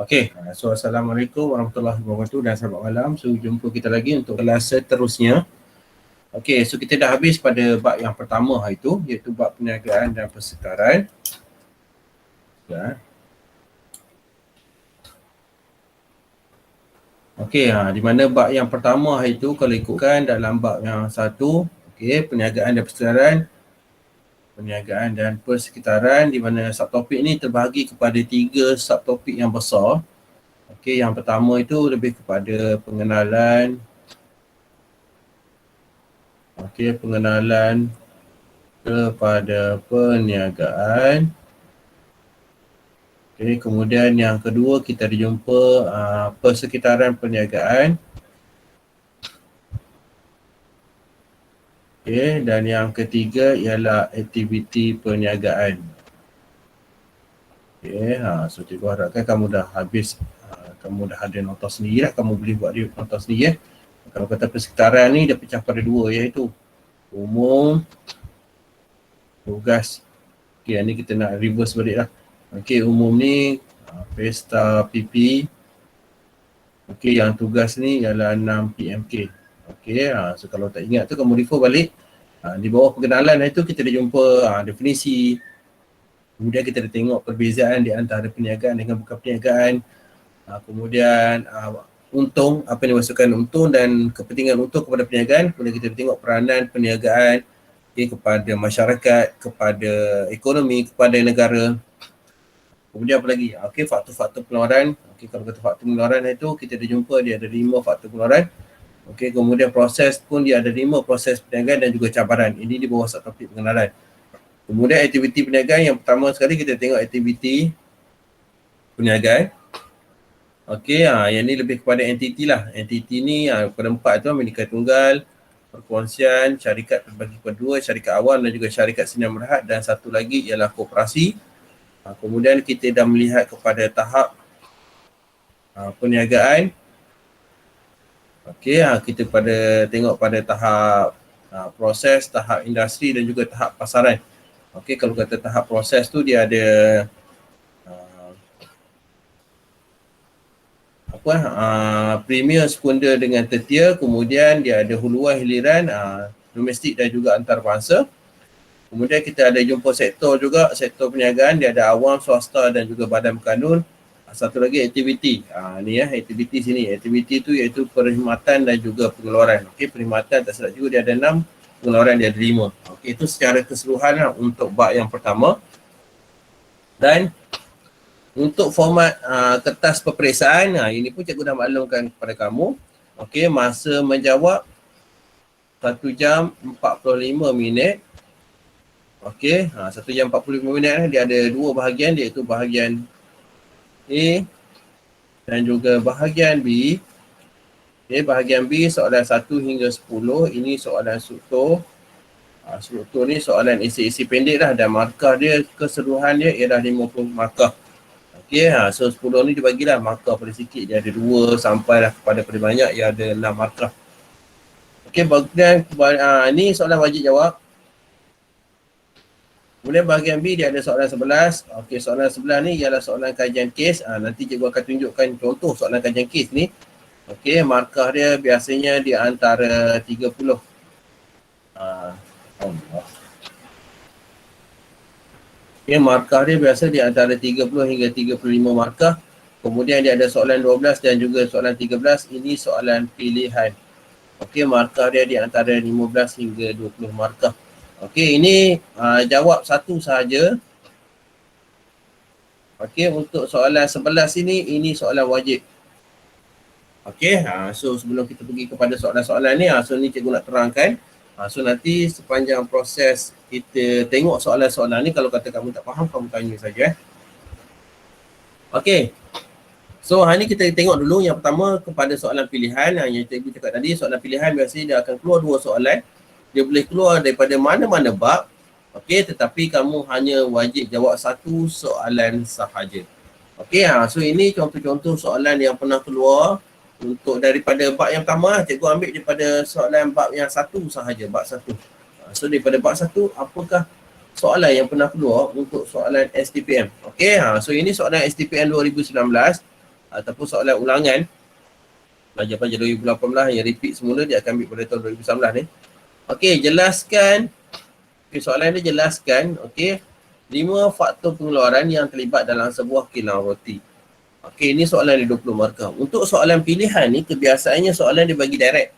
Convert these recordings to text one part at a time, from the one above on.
Okey, so Assalamualaikum warahmatullahi wabarakatuh dan selamat malam. So jumpa kita lagi untuk kelas seterusnya. Okey, so kita dah habis pada bab yang pertama hari itu, iaitu bab perniagaan dan persekaran. Ya. Okey, di mana bab yang pertama hari itu kalau ikutkan dalam bab yang satu, okey, perniagaan dan persekaran. Perniagaan dan persekitaran, di mana subtopik ni terbahagi kepada 3 subtopik yang besar. Okey, yang pertama itu lebih kepada pengenalan. Okey, pengenalan kepada perniagaan. Okey, kemudian yang kedua kita ada jumpa persekitaran perniagaan. Okey, dan yang ketiga ialah aktiviti perniagaan. Okey, so cikgu harapkan kamu dah habis, kamu dah ada nota sendiri lah, kamu boleh buat dia nota sendiri ya. Kalau kata persekitaran ni dia pecah pada dua, iaitu umum, tugas. Okey, ni kita nak reverse balik lah. Okey, umum ni pesta PP. Okey, yang tugas ni ialah 6 PMK. Okey, so kalau tak ingat tu kamu refer balik. Di bawah pengenalan itu kita dah jumpa definisi. Kemudian kita dah tengok perbezaan di antara perniagaan dengan bukan perniagaan. Kemudian untung, apa yang dimaksudkan untung dan kepentingan untung kepada perniagaan. Kemudian kita tengok peranan perniagaan kepada masyarakat, kepada ekonomi, kepada negara. Kemudian apa lagi? Okey, faktor-faktor pengeluaran. Okey, kalau kata faktor pengeluaran itu kita dah jumpa dia ada 5 faktor pengeluaran. Okey, kemudian proses pun dia ada 5 proses perniagaan dan juga cabaran. Ini di bawah subtopik pengenalan. Kemudian aktiviti perniagaan, yang pertama sekali kita tengok aktiviti perniagaan. Okey, yang ni lebih kepada entiti lah. Entiti ni kepada 4 tu, Amerika Tunggal, perkongsian, syarikat terbagi kepada 2, syarikat awam dan juga syarikat sendirian berhad, dan satu lagi ialah koperasi. Kemudian kita dah melihat kepada tahap perniagaan. Okey, kita tengok pada tahap proses, tahap industri dan juga tahap pasaran. Okey, kalau kata tahap proses tu dia ada premier, sekunder dengan tertier, kemudian dia ada huluan, hiliran, domestik dan juga antarabangsa. Kemudian kita ada jumpa sektor juga, sektor perniagaan, dia ada awam, swasta dan juga badan berkanun. Satu lagi aktiviti. Ni ya, aktiviti sini. Aktiviti tu iaitu perkhidmatan dan juga pengeluaran. Okey, perkhidmatan tak silap juga dia ada 6, pengeluaran dia ada 5. Okey, itu secara keseluruhan lah untuk bab yang pertama. Dan untuk format kertas peperiksaan, ini pun cikgu dah maklumkan kepada kamu. Okey, masa menjawab 1 jam 45 minit. Okey, 1 jam 45 minit dia ada 2 bahagian, iaitu bahagian A dan juga bahagian B. Okay, bahagian B soalan 1 hingga 10. Ini soalan struktur. Struktur ni soalan esei-esei pendek lah, dan markah dia keseluruhan dia ialah 50 markah. Okay, so 10 ni dibagilah markah paling sikit, dia ada 2 sampailah kepada paling banyak ia ada 6 markah. Okay, bahagian ni soalan wajib jawab. Kemudian bahagian B dia ada soalan 11. Okey, soalan 11 ni ialah soalan kajian kes. Nanti cikgu akan tunjukkan contoh soalan kajian kes ni. Okey, markah dia biasanya di antara 30. Okey, markah dia biasa di antara 30 hingga 35 markah. Kemudian dia ada soalan 12 dan juga soalan 13. Ini soalan pilihan. Okey, markah dia di antara 15 hingga 20 markah. Okey, ini jawab satu sahaja. Okey, untuk soalan 11 ini soalan wajib. Okey, so sebelum kita pergi kepada soalan-soalan ni, so ni cikgu nak terangkan. So nanti sepanjang proses kita tengok soalan-soalan ni, kalau kata kamu tak faham, kamu tanya saja. Okey, so hari ni kita tengok dulu yang pertama kepada soalan pilihan. Yang cikgu cakap tadi, soalan pilihan biasanya dia akan keluar 2 soalan. Dia boleh keluar daripada mana-mana bab. Okey, tetapi kamu hanya wajib jawab 1 soalan sahaja. Okey, so ini contoh-contoh soalan yang pernah keluar untuk daripada bab yang pertama. Cikgu ambil daripada soalan bab yang 1 sahaja, bab 1. So daripada bab 1, apakah soalan yang pernah keluar untuk soalan STPM? Okey, so ini soalan STPM 2019. ataupun soalan ulangan pelajar-pelajar 2018 yang repeat semula, dia akan ambil pada tahun 2019 ni. Okey, jelaskan. Okay, soalan dia jelaskan, okey, 5 faktor pengeluaran yang terlibat dalam sebuah kilang roti. Okey, ni soalan dia 20 markah. Untuk soalan pilihan ni, kebiasaannya soalan dia bagi direct.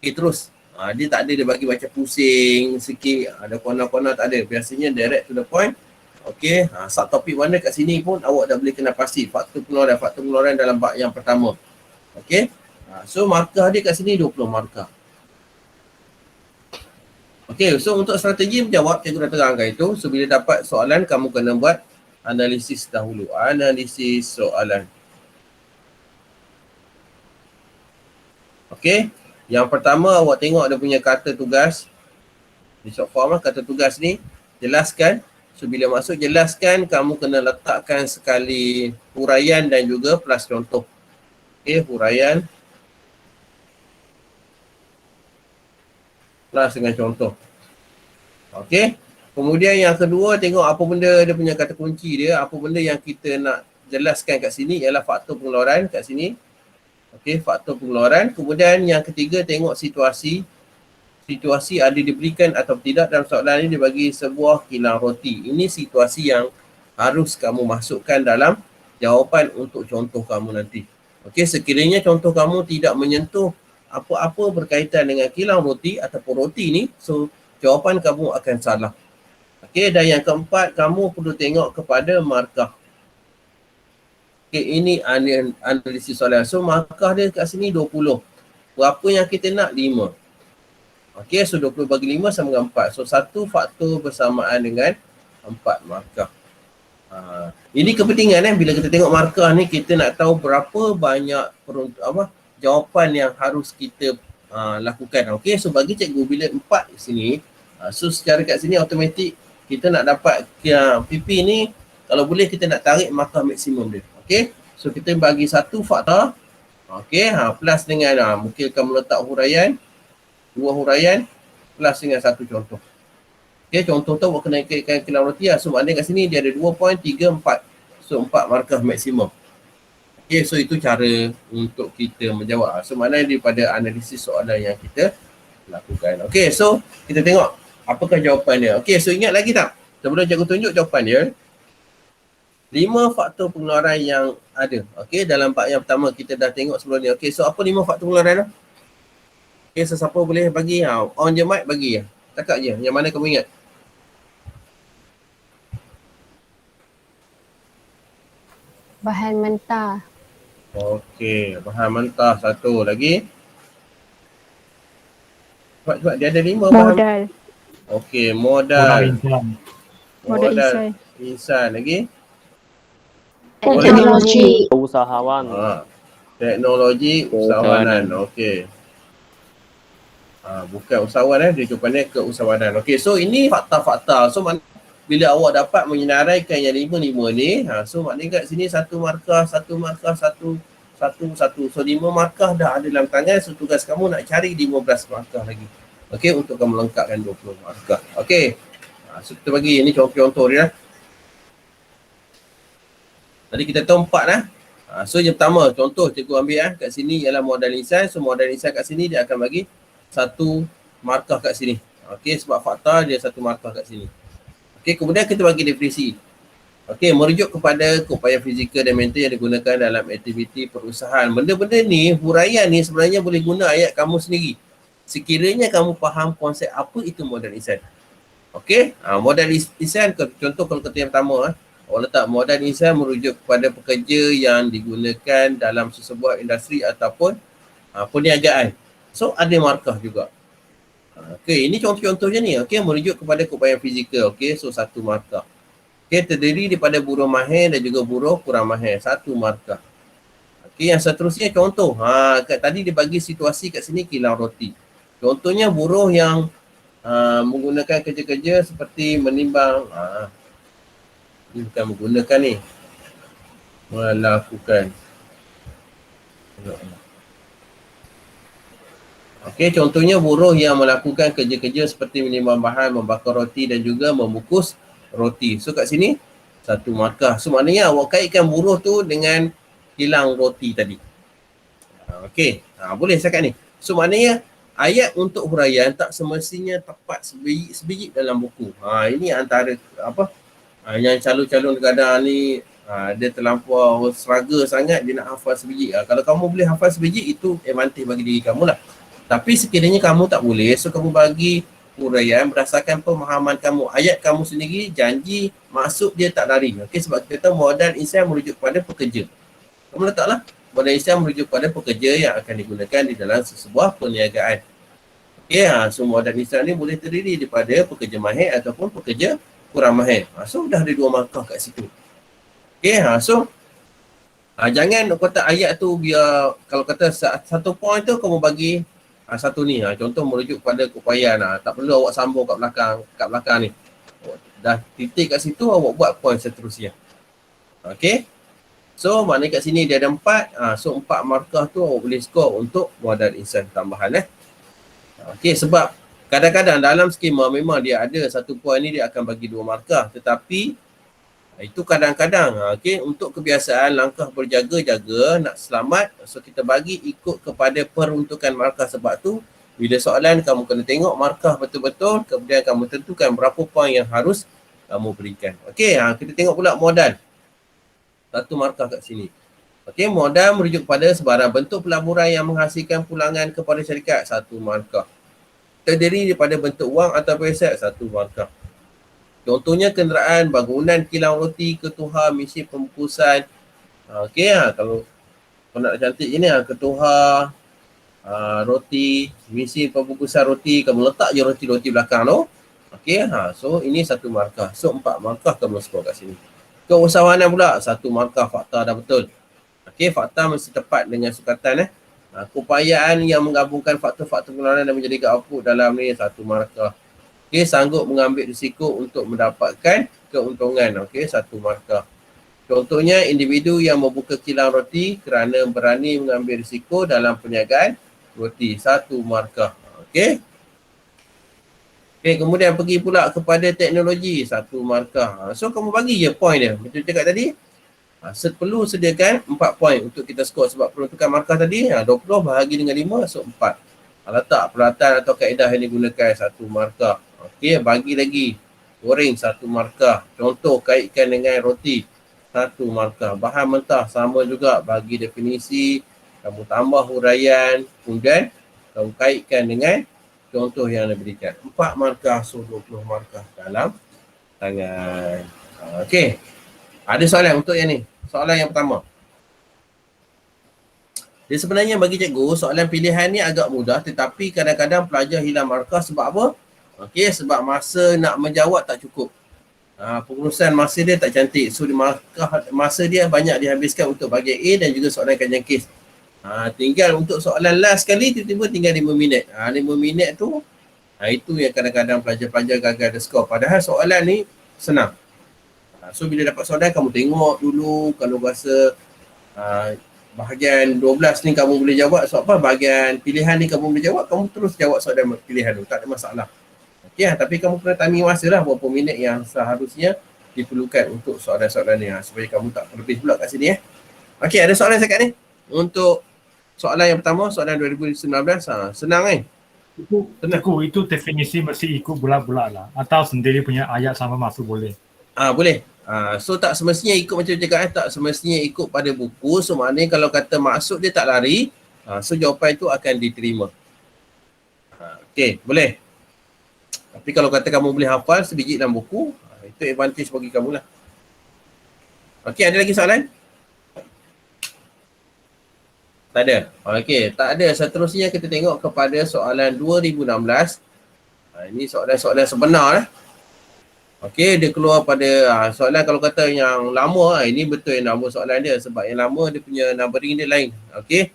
Okey, terus. Dia tak ada dia bagi macam pusing sikit, ada corner-corner, tak ada. Biasanya direct to the point. Okey, subtopik mana kat sini pun awak dah boleh kena pasti faktor pengeluaran dalam bab yang pertama. Okey. So markah dia kat sini 20 markah. Okey, so untuk strategi menjawab, cikgu dah terangkan itu. So bila dapat soalan, kamu kena buat analisis dahulu. Analisis soalan. Okey, yang pertama awak tengok dia punya kata tugas. Di short form kata tugas ni, jelaskan. So bila masuk jelaskan, kamu kena letakkan sekali huraian dan juga plus contoh. Okey, huraian plus dengan contoh. Okey. Kemudian yang kedua, tengok apa benda dia punya kata kunci dia, apa benda yang kita nak jelaskan kat sini ialah faktor pengeluaran kat sini. Okey, faktor pengeluaran. Kemudian yang ketiga, tengok situasi. Situasi ada diberikan atau tidak dalam soalan ini, dia bagi sebuah kilang roti. Ini situasi yang harus kamu masukkan dalam jawapan untuk contoh kamu nanti. Okey, sekiranya contoh kamu tidak menyentuh apa-apa berkaitan dengan kilang roti ataupun roti ni, so jawapan kamu akan salah. Okey, dan yang keempat, kamu perlu tengok kepada markah. Okey, ini analisis soalan. So markah dia kat sini 20. Berapa yang kita nak? 5. Okey, so 20 bagi 5 sama dengan 4. So satu faktor bersamaan dengan 4 markah. Ini kepentingan bila kita tengok markah ni, kita nak tahu berapa banyak jawapan yang harus kita lakukan. Okey, so bagi cikgu bila 4 sini, so secara kat sini automatik kita nak dapat PP ni, kalau boleh kita nak tarik markah maksimum dia. Okey, so kita bagi satu faktor. Okey, plus dengan mungkin kamu letak huraian, 2 huraian plus dengan satu contoh. Okey, contoh tu awak kena ikutkan kilang roti lah. So maknanya kat sini dia ada 2.34. So 4 markah maksimum. Okay, so itu cara untuk kita menjawab. So maknanya daripada analisis soalan yang kita lakukan. Okay, so kita tengok apakah jawapan dia. Okay, so ingat lagi tak? Sebelum cikgu tunjuk jawapan dia, 5 faktor pengeluaran yang ada. Okay, dalam bab yang pertama kita dah tengok sebelum ni. Okay, so apa 5 faktor pengeluaran tu? Okay, so siapa boleh bagi? On je mic bagi. Cakap je, yang mana kamu ingat? Bahan mentah. Okey, bahan mentah satu lagi. Sebab dia ada 5 bahan. Modal. Okey, modal. Modal insan lagi. Teknologi usahawan. Teknologi usahawanan. Okey. Bukan usahawan dia jawapannya keusahawanan. Okey, so ini fakta-fakta. So bila awak dapat menyenaraikan yang 5 ni, so maknanya kat sini satu markah. So 5 markah dah ada dalam tangan. So tugas kamu nak cari 15 markah lagi. Okey, untuk kamu lengkapkan 20 markah. Okey. So kita bagi, ini contoh dia. Tadi kita tahu 4 lah. So yang pertama, contoh cikgu ambil kat sini ialah modal insan. So modal insan kat sini dia akan bagi 1 markah kat sini. Okey, sebab fakta dia 1 markah kat sini. Okey, kemudian kita bagi definisi. Okey, merujuk kepada keupayaan fizikal dan mental yang digunakan dalam aktiviti perusahaan. Benda-benda ni, huraian ni sebenarnya boleh guna ayat kamu sendiri. Sekiranya kamu faham konsep apa itu modal insan. Okey, modal insan, contoh kalau kata yang pertama, awak letak modal insan merujuk kepada pekerja yang digunakan dalam sesebuah industri ataupun perniagaan. So ada markah juga. Okey, ini contoh-contohnya ni. Okey, merujuk kepada keupayaan fizikal. Okey, so 1 markah. Okey, terdiri daripada buruh mahir dan juga buruh kurang mahir. 1 markah. Okey, yang seterusnya contoh. Tadi dia bagi situasi kat sini kilang roti. Contohnya buruh yang menggunakan kerja-kerja seperti menimbang. Ini bukan menggunakan ni. Melakukan. Okey, contohnya buruh yang melakukan kerja-kerja seperti menimbang bahan, membakar roti dan juga membungkus roti. So kat sini 1 markah. So maknanya awak kaitkan buruh tu dengan kilang roti tadi. Okey, boleh cakap ni. So maknanya ayat untuk huraian tak semestinya tepat sebiji dalam buku. Ini antara yang calon-calon kadang ni dia terlampau struggle sangat dia nak hafal sebiji. Kalau kamu boleh hafal sebiji, itu advantage bagi diri kamu lah. Tapi sekiranya kamu tak boleh, so kamu bagi huraian berdasarkan pemahaman kamu. Ayat kamu sendiri, janji, maksud dia tak lari. Okey, sebab kita tahu modal insan merujuk kepada pekerja. Kamu letaklah modal insan merujuk kepada pekerja yang akan digunakan di dalam sebuah perniagaan. Okey, so modal insan ni boleh terdiri daripada pekerja mahir ataupun pekerja kurang mahir. So dah ada 2 markah kat situ. Okey, so jangan kotak ayat tu biar kalau kata satu point tu kamu bagi satu ni. Contoh merujuk pada keupayaan. Tak perlu awak sambung kat belakang ni. Dah titik kat situ, awak buat point seterusnya. Okey. So maknanya kat sini dia ada 4. So 4 markah tu awak boleh skor untuk modal insan tambahan. Okey, sebab kadang-kadang dalam skema memang dia ada satu point ni dia akan bagi 2 markah. Tetapi itu kadang-kadang, untuk kebiasaan langkah berjaga-jaga nak selamat, so kita bagi ikut kepada peruntukan markah. Sebab tu bila soalan kamu kena tengok markah betul-betul, kemudian kamu tentukan berapa poin yang harus kamu berikan. Okey, kita tengok pula modal. Satu markah kat sini. Okey, modal merujuk pada sebarang bentuk pelaburan yang menghasilkan pulangan kepada syarikat, satu markah. Terdiri daripada bentuk wang atau aset, satu markah. Contohnya kenderaan, bangunan, kilang roti, ketuha, mesin pembungkusan. Okey, kalau nak cantik je ni, ketuha, roti, mesin pembungkusan roti, kamu letak je roti-roti belakang tu. Okey, so ini satu markah. So 4 markah kamu skor kat sini. Keusahawanan pula, satu markah, fakta dah betul. Okey, fakta mesti tepat dengan sukatan. Keupayaan yang menggabungkan faktor-faktor pengeluaran dan menjadi output dalam ni, satu markah. Okey, sanggup mengambil risiko untuk mendapatkan keuntungan. Okey, satu markah. Contohnya, individu yang membuka kilang roti kerana berani mengambil risiko dalam perniagaan roti, satu markah. Okey. Okey, kemudian pergi pula kepada teknologi, satu markah. So, kamu bagi je point dia. Macam cakap tadi, perlu sediakan 4 point untuk kita skor. Sebab peruntukan markah tadi, 20 bahagi dengan 5, so 4. Letak peralatan atau kaedah yang digunakan, satu markah. Okey, bagi lagi. Goreng, satu markah. Contoh, kaitkan dengan roti, satu markah. Bahan mentah, sama juga. Bagi definisi, kamu tambah huraian, kemudian kamu kaitkan dengan contoh yang diberikan. 4 markah, so 20 markah dalam tangan. Okey. Ada soalan untuk yang ni? Soalan yang pertama. Dia sebenarnya bagi cikgu, soalan pilihan ni agak mudah tetapi kadang-kadang pelajar hilang markah sebab apa? Okey, sebab masa nak menjawab tak cukup. Pengurusan masa dia tak cantik. So masa dia banyak dihabiskan untuk bahagian A dan juga soalan kajian kes. Tinggal untuk soalan last sekali tiba-tiba tinggal 5 minit. 5 minit tu itu yang kadang-kadang pelajar-pelajar gagal ada skor. Padahal soalan ni senang. So bila dapat soalan kamu tengok dulu, kalau rasa bahagian 12 ni kamu boleh jawab, so apa bahagian pilihan ni kamu boleh jawab, kamu terus jawab soalan pilihan tu, tak ada masalah. Okey, tapi kamu kena timing masa lah berapa minit yang seharusnya diperlukan untuk soalan-soalan ni, supaya kamu tak terlebih pula kat sini. Okey, ada soalan sekat ni untuk soalan yang pertama, soalan 2019. Senang kan? Itu definisi mesti ikut bulat-bulat lah, atau sendiri punya ayat sama masuk boleh? Boleh. So tak semestinya ikut macam cakap, tak semestinya ikut pada buku. So maknanya kalau kata maksud dia tak lari, so jawapan itu akan diterima. Okey, boleh. Tapi kalau kata kamu boleh hafal sebiji dalam buku, itu advantage bagi kamu lah. Okey, ada lagi soalan? Tak ada. Okey, tak ada. Seterusnya kita tengok kepada soalan 2016. Ini soalan-soalan sebenar lah. Okey, dia keluar pada soalan kalau kata yang lama, ini betul yang nama soalan dia. Sebab yang lama dia punya numbering dia lain. Okey.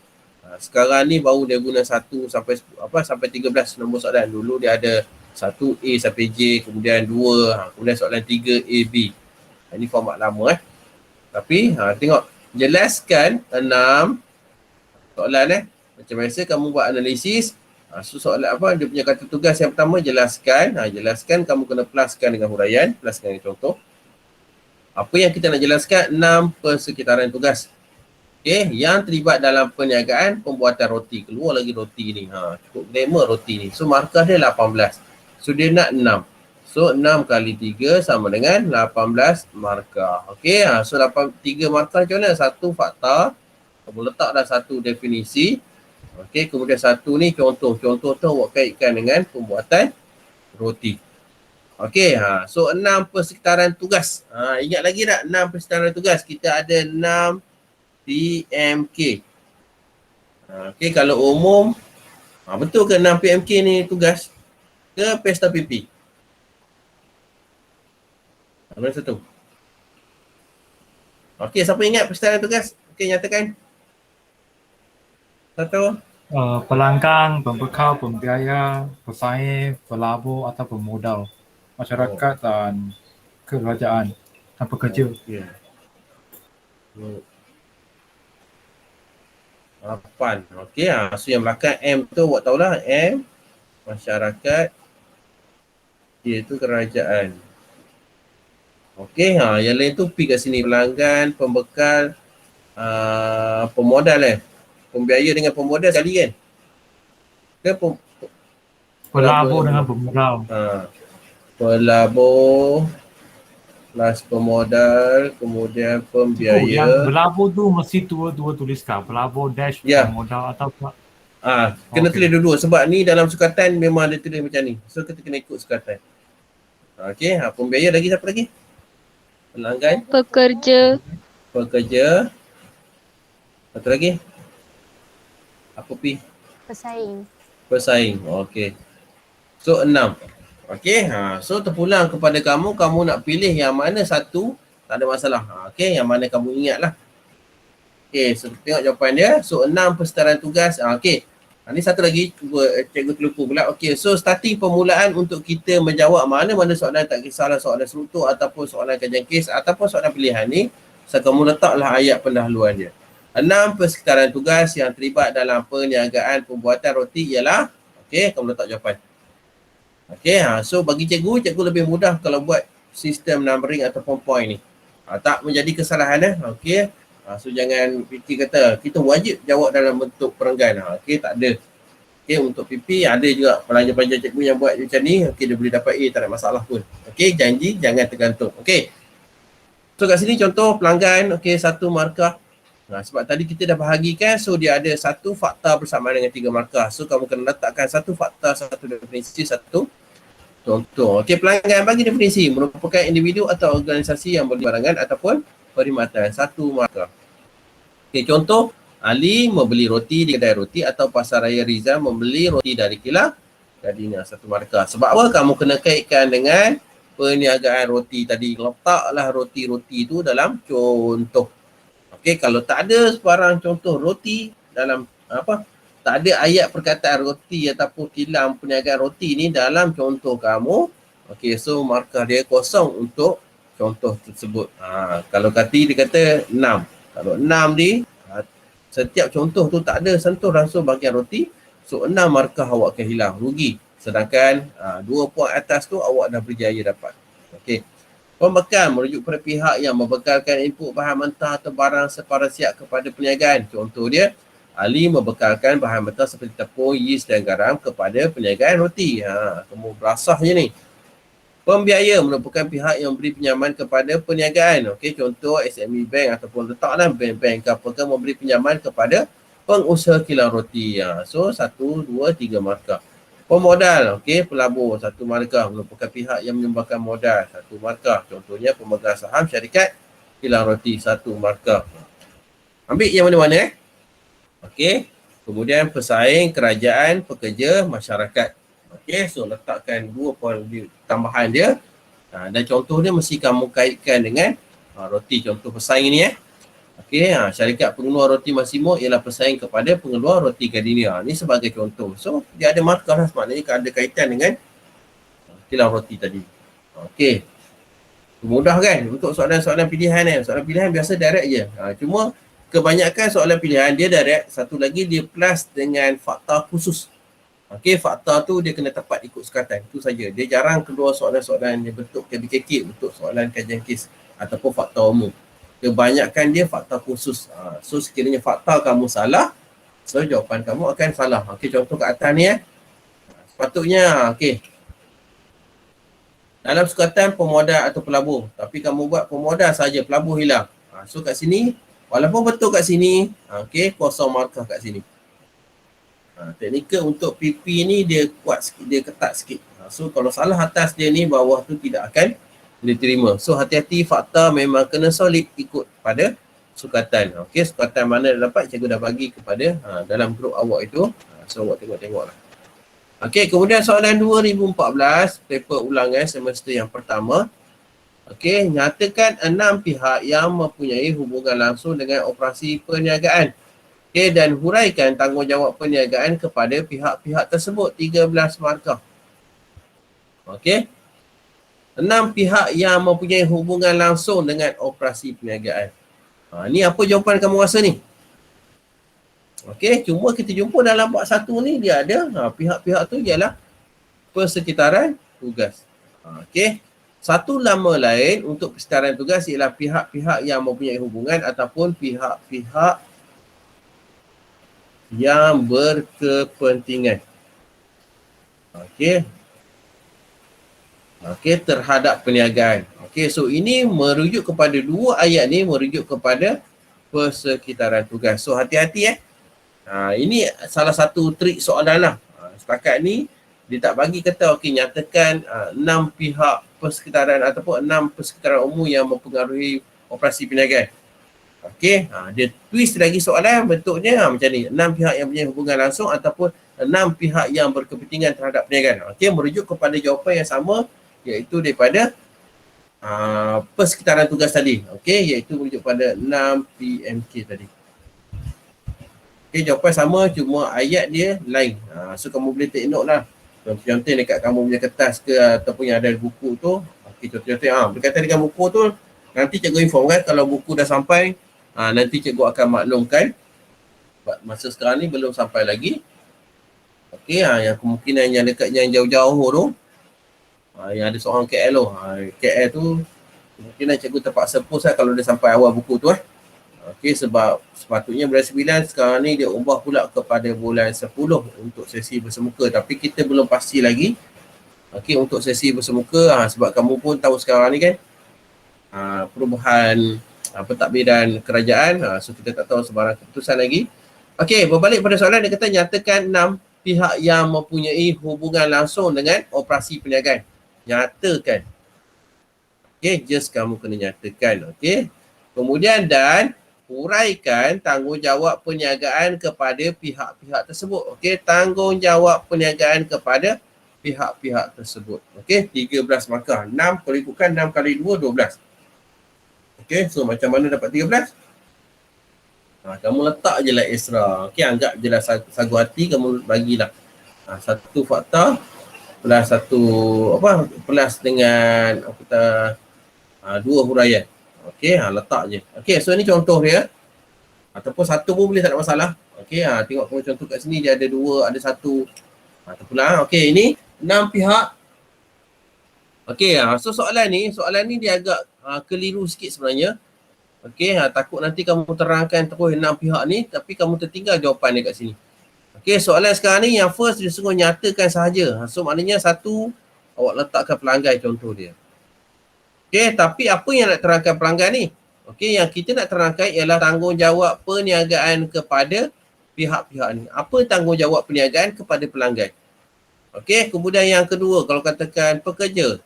Sekarang ni baru dia guna 1 sampai 13 nombor soalan. Dulu dia ada 1A sampai J, kemudian 2, kemudian soalan 3A, B. Ini format lama Tapi tengok, jelaskan 6 soalan Macam biasa kamu buat analisis. So soalan dia punya kata tugas yang pertama, jelaskan. Jelaskan, kamu kena pluskan dengan huraian, pluskan dengan contoh. Apa yang kita nak jelaskan? 6 persekitaran tugas. Okey, yang terlibat dalam perniagaan pembuatan roti. Keluar lagi roti ni. Cukup glamour roti ni. So markah dia 18. So dia nak 6. So 6 kali 3 sama dengan 18 markah. Okey, so 3 markah macam mana? Satu fakta. Kamu letak dah satu definisi. Okey, kemudian satu ni contoh. Contoh tu awak kaitkan dengan pembuatan roti. Okey, so 6 persekitaran tugas. Ingat lagi tak 6 persekitaran tugas? Kita ada 6 PMK. Okey, kalau umum, betul ke 6 PMK ni tugas ke pesta PP? Mana satu? Okey, siapa ingat persekitaran tugas? Okey, nyatakan. Satu. Pelanggan, pembekal, pembiaya, pesaing, pelabur atau pemodal, masyarakat dan kerajaan dan pekerja. Okey. 8. Okey, so yang belakang M tu awak tahulah M masyarakat, iaitu kerajaan. Okey, yang lain tu P kat sini, pelanggan, pembekal, pemodal pembiaya dengan pemodal sekali kan? Ke Pelabur dengan pemodal. Pelabur plus pemodal, kemudian pembiaya. Yang pelabur tu mesti dua tuliskan. Pelabur dash pemodal atau kena tulis dua-dua sebab ni dalam sukatan memang dia tulis macam ni. So kita kena ikut sukatan. Okey, pembiaya lagi siapa lagi? Pelanggan. Pekerja. Satu lagi. Apa P? Pesaing. Okey. So 6. Okey, so terpulang kepada kamu nak pilih yang mana satu, tak ada masalah. Okey, yang mana kamu ingatlah. Okey, so tengok jawapan dia. So 6 persekitaran tugas. Okey. Ni satu lagi cikgu terlupa pula. Okey, so starting permulaan untuk kita menjawab mana-mana soalan, tak kisahlah soalan struktur ataupun soalan kajian kes ataupun soalan pilihan ni, so kamu letaklah ayat pendahuluan dia. 6 persekitaran tugas yang terlibat dalam perniagaan pembuatan roti ialah, okey, kamu letak jawapan. Okey, so bagi cikgu lebih mudah kalau buat sistem numbering ataupun point ni. Tak menjadi kesalahan okey. So jangan fikir kata kita wajib jawab dalam bentuk perenggan. Okey, tak ada. Okey, untuk PP ada juga pelajar-pelajar cikgu yang buat macam ni, okey, dia boleh dapat A, tak ada masalah pun. Okey, janji jangan tergantung. Okey. So kat sini contoh pelanggan, okey, satu markah. Sebab tadi kita dah bahagikan, so dia ada satu fakta bersamaan dengan 3 markah. So kamu kena letakkan satu fakta, satu definisi, satu contoh. Okey, pelanggan bagi definisi merupakan individu atau organisasi yang berbarangan ataupun perkhidmatan, satu markah. Okey, contoh Ali membeli roti di kedai roti atau pasar raya Rizal membeli roti dari kilang Gardenia, satu markah. Sebab apa? Kamu kena kaitkan dengan perniagaan roti tadi. Letaklah roti-roti tu dalam contoh. Okey, kalau tak ada sebarang contoh roti dalam tak ada ayat perkataan roti ataupun kilang perniagaan roti ni dalam contoh kamu, okey, so markah dia kosong untuk contoh tersebut. Kalau dia kata 6. Kalau 6 ni setiap contoh tu tak ada sentuh langsung bahagian roti, so 6 markah awak akan hilang, rugi. Sedangkan 2 poin atas tu awak dah berjaya dapat. Okey. Pembekal merujuk pada pihak yang membekalkan input bahan mentah atau barang separuh siap kepada perniagaan. Contoh dia, Ali membekalkan bahan mentah seperti tepung, yeast dan garam kepada perniagaan roti. Kamu berasah je ni. Pembiaya merupakan pihak yang memberi pinjaman kepada perniagaan. Okey, contoh SME Bank ataupun letaklah bank-bank apakah memberi pinjaman kepada pengusaha kilang roti. So 1, 2, 3 markah. Pemodal, okey, pelabur, satu markah, merupakan pihak yang menyumbangkan modal, satu markah. Contohnya pemegang saham syarikat kilang roti, satu markah. Ambil yang mana-mana okey. Kemudian pesaing, kerajaan, pekerja, masyarakat. Okey, so letakkan 2 poin tambahan dia. Dan contoh dia mesti kamu kaitkan dengan roti, contoh pesaing ni Okey, syarikat pengeluar roti Massimo ialah pesaing kepada pengeluar roti Gardenia. Ni sebagai contoh. So, dia ada markah lah, maknanya ada kaitan dengan kilang roti tadi. Okey. Mudah kan untuk soalan-soalan pilihan Soalan pilihan biasa direct je. Cuma kebanyakan soalan pilihan dia direct, satu lagi dia plus dengan fakta khusus. Okey, fakta tu dia kena tepat ikut sukatan. Itu saja. Dia jarang keluar soalan-soalan yang bentuk KBKK untuk soalan kajian kes ataupun fakta umum. Kebanyakan dia fakta khusus. So sekiranya fakta kamu salah, so jawapan kamu akan salah. Okey, contoh kat atas ni sepatutnya okey. Dalam sukatan pemodal atau pelabur, tapi kamu buat pemodal saja, pelabur hilang. So kat sini, walaupun betul kat sini, okey, kosong markah kat sini. Teknikal untuk PP ni dia kuat sikit, dia ketat sikit. So kalau salah atas dia ni, bawah tu tidak akan diterima. So hati-hati, fakta memang kena solid ikut pada sukatan. Okey, sukatan mana dapat, cikgu dah bagi kepada dalam grup awak itu. So awak tengok-tengoklah. Okey, kemudian soalan 2014, paper ulangan semester yang pertama. Okey, nyatakan 6 pihak yang mempunyai hubungan langsung dengan operasi perniagaan. Okey, dan huraikan tanggungjawab perniagaan kepada pihak-pihak tersebut, 13 markah. Okey. 6 pihak yang mempunyai hubungan langsung dengan operasi perniagaan. Ni apa jawapan kamu rasa ni? Okey, cuma kita jumpa dalam bab 1 ni dia ada pihak-pihak tu ialah persekitaran tugas. Okey. Satu nama lain untuk persekitaran tugas ialah pihak-pihak yang mempunyai hubungan ataupun pihak-pihak yang berkepentingan. Okey. Okey, terhadap perniagaan. Okey, so ini merujuk kepada dua ayat ni, merujuk kepada persekitaran tugas. So hati-hati ini salah satu trik soalan lah. Setakat ni dia tak bagi kata okey nyatakan 6 pihak persekitaran ataupun 6 persekitaran umum yang mempengaruhi operasi perniagaan. Okey, dia twist lagi soalan bentuknya macam ni. 6 pihak yang punya hubungan langsung ataupun 6 pihak yang berkepentingan terhadap perniagaan. Okey, merujuk kepada jawapan yang sama iaitu daripada persekitaran tugas tadi. Okey, iaitu merujuk pada 6 PMK tadi. Okey, jawapan sama cuma ayat dia lain. So kamu boleh take note lah. Contoh dekat kamu punya kertas ke ataupun yang ada buku tu. Okey, contoh-contoh berkaitan dengan buku tu, nanti cikgu inform kan kalau buku dah sampai, nanti cikgu akan maklumkan. Masa sekarang ni belum sampai lagi. Okey, yang kemungkinan yang dekat yang jauh-jauh tu, yang ada seorang KL tu. KL tu kemungkinan cikgu terpaksa post kalau dia sampai awal buku tu Okey, sebab sepatutnya bulan 9, sekarang ni dia ubah pula kepada bulan 10 untuk sesi bersemuka. Tapi kita belum pasti lagi. Okey, untuk sesi bersemuka, sebab kamu pun tahu sekarang ni kan, perubahan pentadbiran kerajaan. So kita tak tahu sebarang keputusan lagi. Okey, berbalik pada soalan, dia kata nyatakan 6 pihak yang mempunyai hubungan langsung dengan operasi perniagaan. Nyatakan. Okey, just kamu kena nyatakan. Okey. Kemudian dan huraikan tanggungjawab perniagaan kepada pihak-pihak tersebut. Okey, tanggungjawab perniagaan kepada pihak-pihak tersebut. Okey, 13 markah. 6 kalau ikutkan 6 kali 2, 12. Okey, so macam mana dapat 13? Kamu letak je lah extra. Okey, anggap je lah sagu hati, kamu bagilah. Satu fakta plus satu plus dengan dua huraian. Okey, letak je. Okey, so ni contoh dia. Ataupun satu pun boleh, tak ada masalah. Okey, tengok kamu contoh kat sini dia ada dua, ada satu. Terpulang. Okey, ini 6 pihak. Okey, so soalan ni dia agak keliru sikit sebenarnya. Okey, takut nanti kamu terangkan terus 6 pihak ni tapi kamu tertinggal jawapan dia kat sini. Okey, soalan sekarang ni yang first dia suruh nyatakan sahaja. So maknanya satu awak letakkan pelanggan contoh dia. Okey, tapi apa yang nak terangkan pelanggan ni? Okey, yang kita nak terangkan ialah tanggungjawab perniagaan kepada pihak-pihak ni. Apa tanggungjawab perniagaan kepada pelanggan? Okey, kemudian yang kedua, kalau katakan pekerja.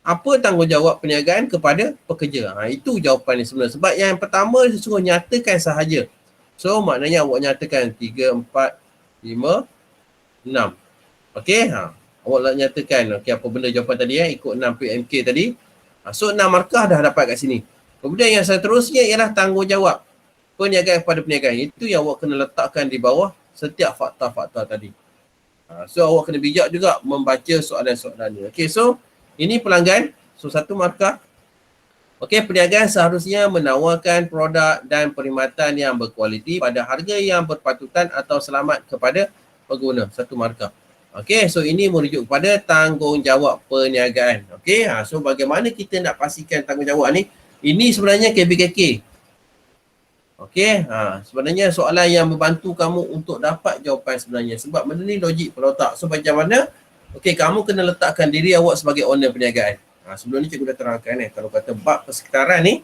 Apa tanggungjawab perniagaan kepada pekerja? Itu jawapan ni sebenarnya. Sebab yang pertama dia suruh nyatakan sahaja. So, maknanya awak nyatakan 3, 4, 5, 6. Okey, awak nak nyatakan okey apa benda jawapan tadi ikut 6 PMK tadi. So 6 markah dah dapat kat sini. Kemudian yang seterusnya ialah tanggungjawab perniagaan kepada perniagaan. Itu yang awak kena letakkan di bawah setiap fakta-fakta tadi. So awak kena bijak juga membaca soalan-soalan ni. Okey, so ini pelanggan. So 1 markah. Okey, perniagaan seharusnya menawarkan produk dan perkhidmatan yang berkualiti pada harga yang berpatutan atau selamat kepada pengguna. 1 markah. Okey, so ini merujuk kepada tanggungjawab perniagaan. Okey, so bagaimana kita nak pastikan tanggungjawab ni? Ini sebenarnya KBKK. Okey, sebenarnya soalan yang membantu kamu untuk dapat jawapan sebenarnya. Sebab benda ni logik pada otak. So macam mana? Okey, kamu kena letakkan diri awak sebagai owner perniagaan. Sebelum ni cikgu dah terangkan kalau kata bab persekitaran ni,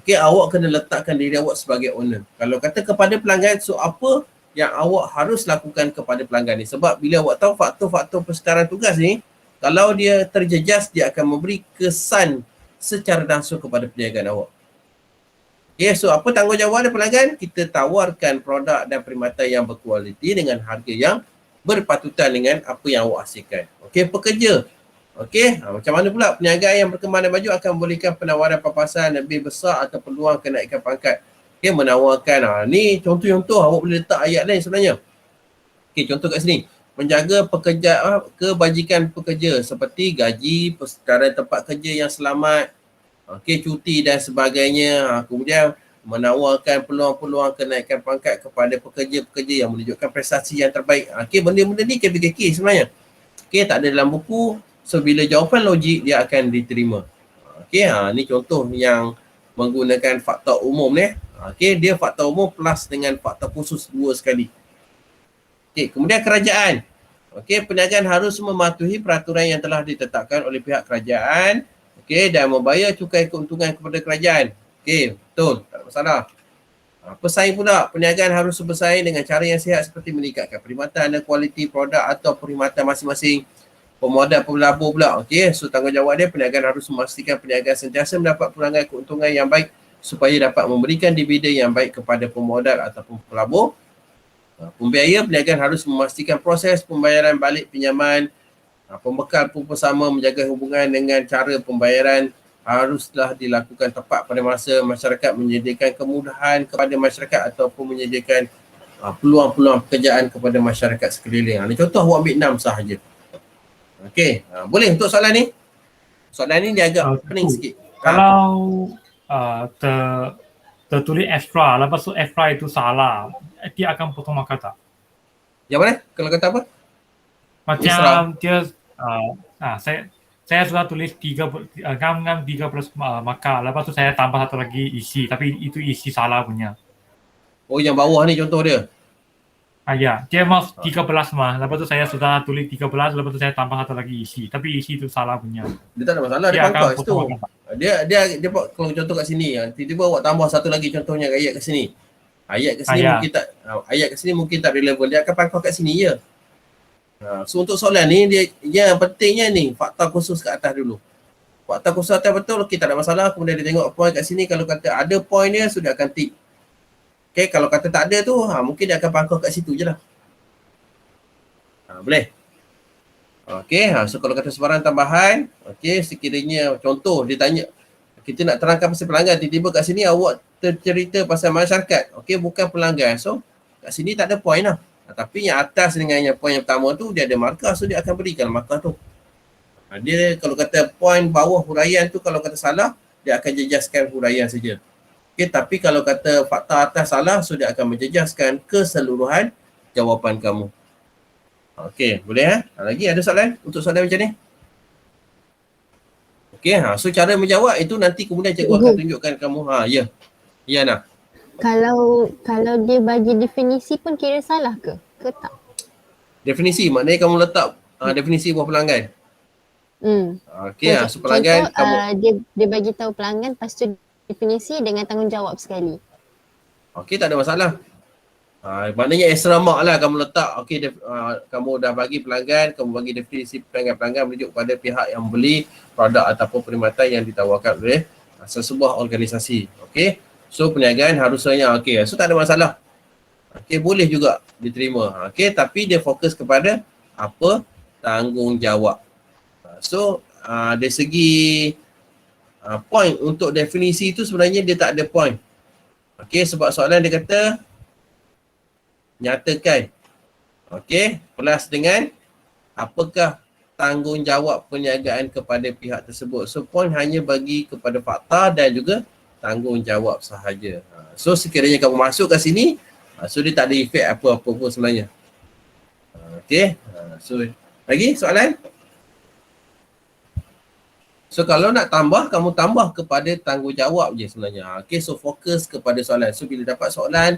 okey, awak kena letakkan diri awak sebagai owner. Kalau kata kepada pelanggan, so apa yang awak harus lakukan kepada pelanggan ni? Sebab bila awak tahu faktor-faktor persekitaran tugas ni, kalau dia terjejas, dia akan memberi kesan secara langsung kepada perniagaan awak. Okay, so apa tanggungjawab ada pelanggan? Kita tawarkan produk dan perkhidmatan yang berkualiti dengan harga yang berpatutan dengan apa yang awak hasilkan. Okey, pekerja. Okey, macam mana pula perniagaan yang berkembang dan maju akan membolehkan penawaran papasan lebih besar atau peluang kenaikan pangkat. Okey, menawarkan. Ni contoh-contoh awak boleh letak ayat lain sebenarnya. Okey, contoh kat sini. Menjaga pekerja, kebajikan pekerja seperti gaji, persekitaran tempat kerja yang selamat, okey, cuti dan sebagainya. Kemudian menawarkan peluang-peluang kenaikan pangkat kepada pekerja-pekerja yang menunjukkan prestasi yang terbaik. Okey, benda-benda ni KBKK sebenarnya. Okey, tak ada dalam buku. So bila jawapan logik dia akan diterima. Okey, ni contoh yang menggunakan faktor umum ni. Okey, dia faktor umum plus dengan faktor khusus dua sekali. Okey, kemudian kerajaan. Okey, perniagaan harus mematuhi peraturan yang telah ditetapkan oleh pihak kerajaan. Okey, dan membayar cukai keuntungan kepada kerajaan. Okey, betul, tak ada masalah. Pesaing pula, perniagaan harus bersaing dengan cara yang sihat seperti meningkatkan perkhidmatan dan kualiti produk atau perkhidmatan masing-masing. Pemodal pelabur pula, okey, so tanggungjawab dia perniagaan harus memastikan perniagaan sentiasa mendapat pelanggan keuntungan yang baik supaya dapat memberikan dividen yang baik kepada pemodal ataupun pelabur. Pembiaya, perniagaan harus memastikan proses pembayaran balik pinjaman. Pembekal pun bersama menjaga hubungan dengan cara pembayaran haruslah dilakukan tepat pada masa masyarakat, menyediakan kemudahan kepada masyarakat ataupun menyediakan peluang-peluang pekerjaan kepada masyarakat sekeliling. Ini contoh awak ambil 6 sahaja. Okey, boleh untuk soalan ni? Soalan ni dia agak pening sikit. Kalau tertulis extra, lepas tu extra itu salah, dia akan potong markah tak? Yang mana? Kalau kata apa? Macam dia, saya sudah tulis 3 plus markah, lepas tu saya tambah satu lagi isi, tapi itu isi salah punya. Oh, yang bawah ni contoh dia. Ya, dia mau 13 mah, lepas tu saya sudah tulis 13, lepas tu saya tambah satu lagi isi, tapi isi itu salah punya. Dia tak ada masalah, dia pangkal situ. Dia kalau contoh kat sini, tiba-tiba awak tambah satu lagi contohnya ayat kat sini. Ayat kat sini mungkin tak relevan, dia akan pangkal kat sini je. So untuk soalan ni, dia yang pentingnya ni, fakta khusus kat atas dulu. Fakta khusus atas betul, okey, tak ada masalah. Kemudian dia tengok point kat sini, kalau kata ada point dia, sudah akan tick. Okay, kalau kata tak ada tu, mungkin dia akan pangkal kat situ je lah. Boleh? Okay, so kalau kata sebarang tambahan, okay, sekiranya contoh dia tanya, kita nak terangkan pasal pelanggan, tiba-tiba kat sini awak tercerita pasal masyarakat, okay, bukan pelanggan. So, kat sini tak ada point lah. Tapi yang atas dengan yang point yang pertama tu, dia ada markah, so dia akan berikan markah tu. Dia kalau kata point bawah huraian tu, kalau kata salah, dia akan jejaskan huraian saja. Okay, tapi kalau kata fakta atas salah, so dia akan menjejaskan keseluruhan jawapan kamu. Okey, boleh lagi ada soalan untuk soalan macam ni? Okey, so cara menjawab itu nanti kemudian cikgu akan tunjukkan kamu. Ya. Ya, Ana. Kalau dia bagi definisi pun kira salah ke? Ke tak? Definisi maknanya kamu letak definisi buah pelanggan. Okey, so pelanggan contoh, dia bagi tahu pelanggan, lepas tu definisi dengan tanggungjawab sekali. Okey, tak ada masalah. Maknanya extra mark lah kamu letak. Okey, kamu dah bagi pelanggan, kamu bagi definisi pelanggan-pelanggan merujuk pada pihak yang membeli produk ataupun perkhidmatan yang ditawarkan oleh sesebuah organisasi. Okey, so perniagaan harusnya okey. So tak ada masalah. Okey, boleh juga diterima. Okey, tapi dia fokus kepada apa? Tanggungjawab. So dari segi point untuk definisi itu sebenarnya dia tak ada point. Okey, sebab soalan dia kata nyatakan. Okey, plus dengan apakah tanggungjawab perniagaan kepada pihak tersebut. So point hanya bagi kepada fakta dan juga tanggungjawab sahaja. So sekiranya kamu masuk ke sini, so dia tak ada efek apa-apa pun sebenarnya. Okey, so lagi soalan? So kalau nak tambah, kamu tambah kepada tanggungjawab je sebenarnya. Okay, so fokus kepada soalan. So bila dapat soalan,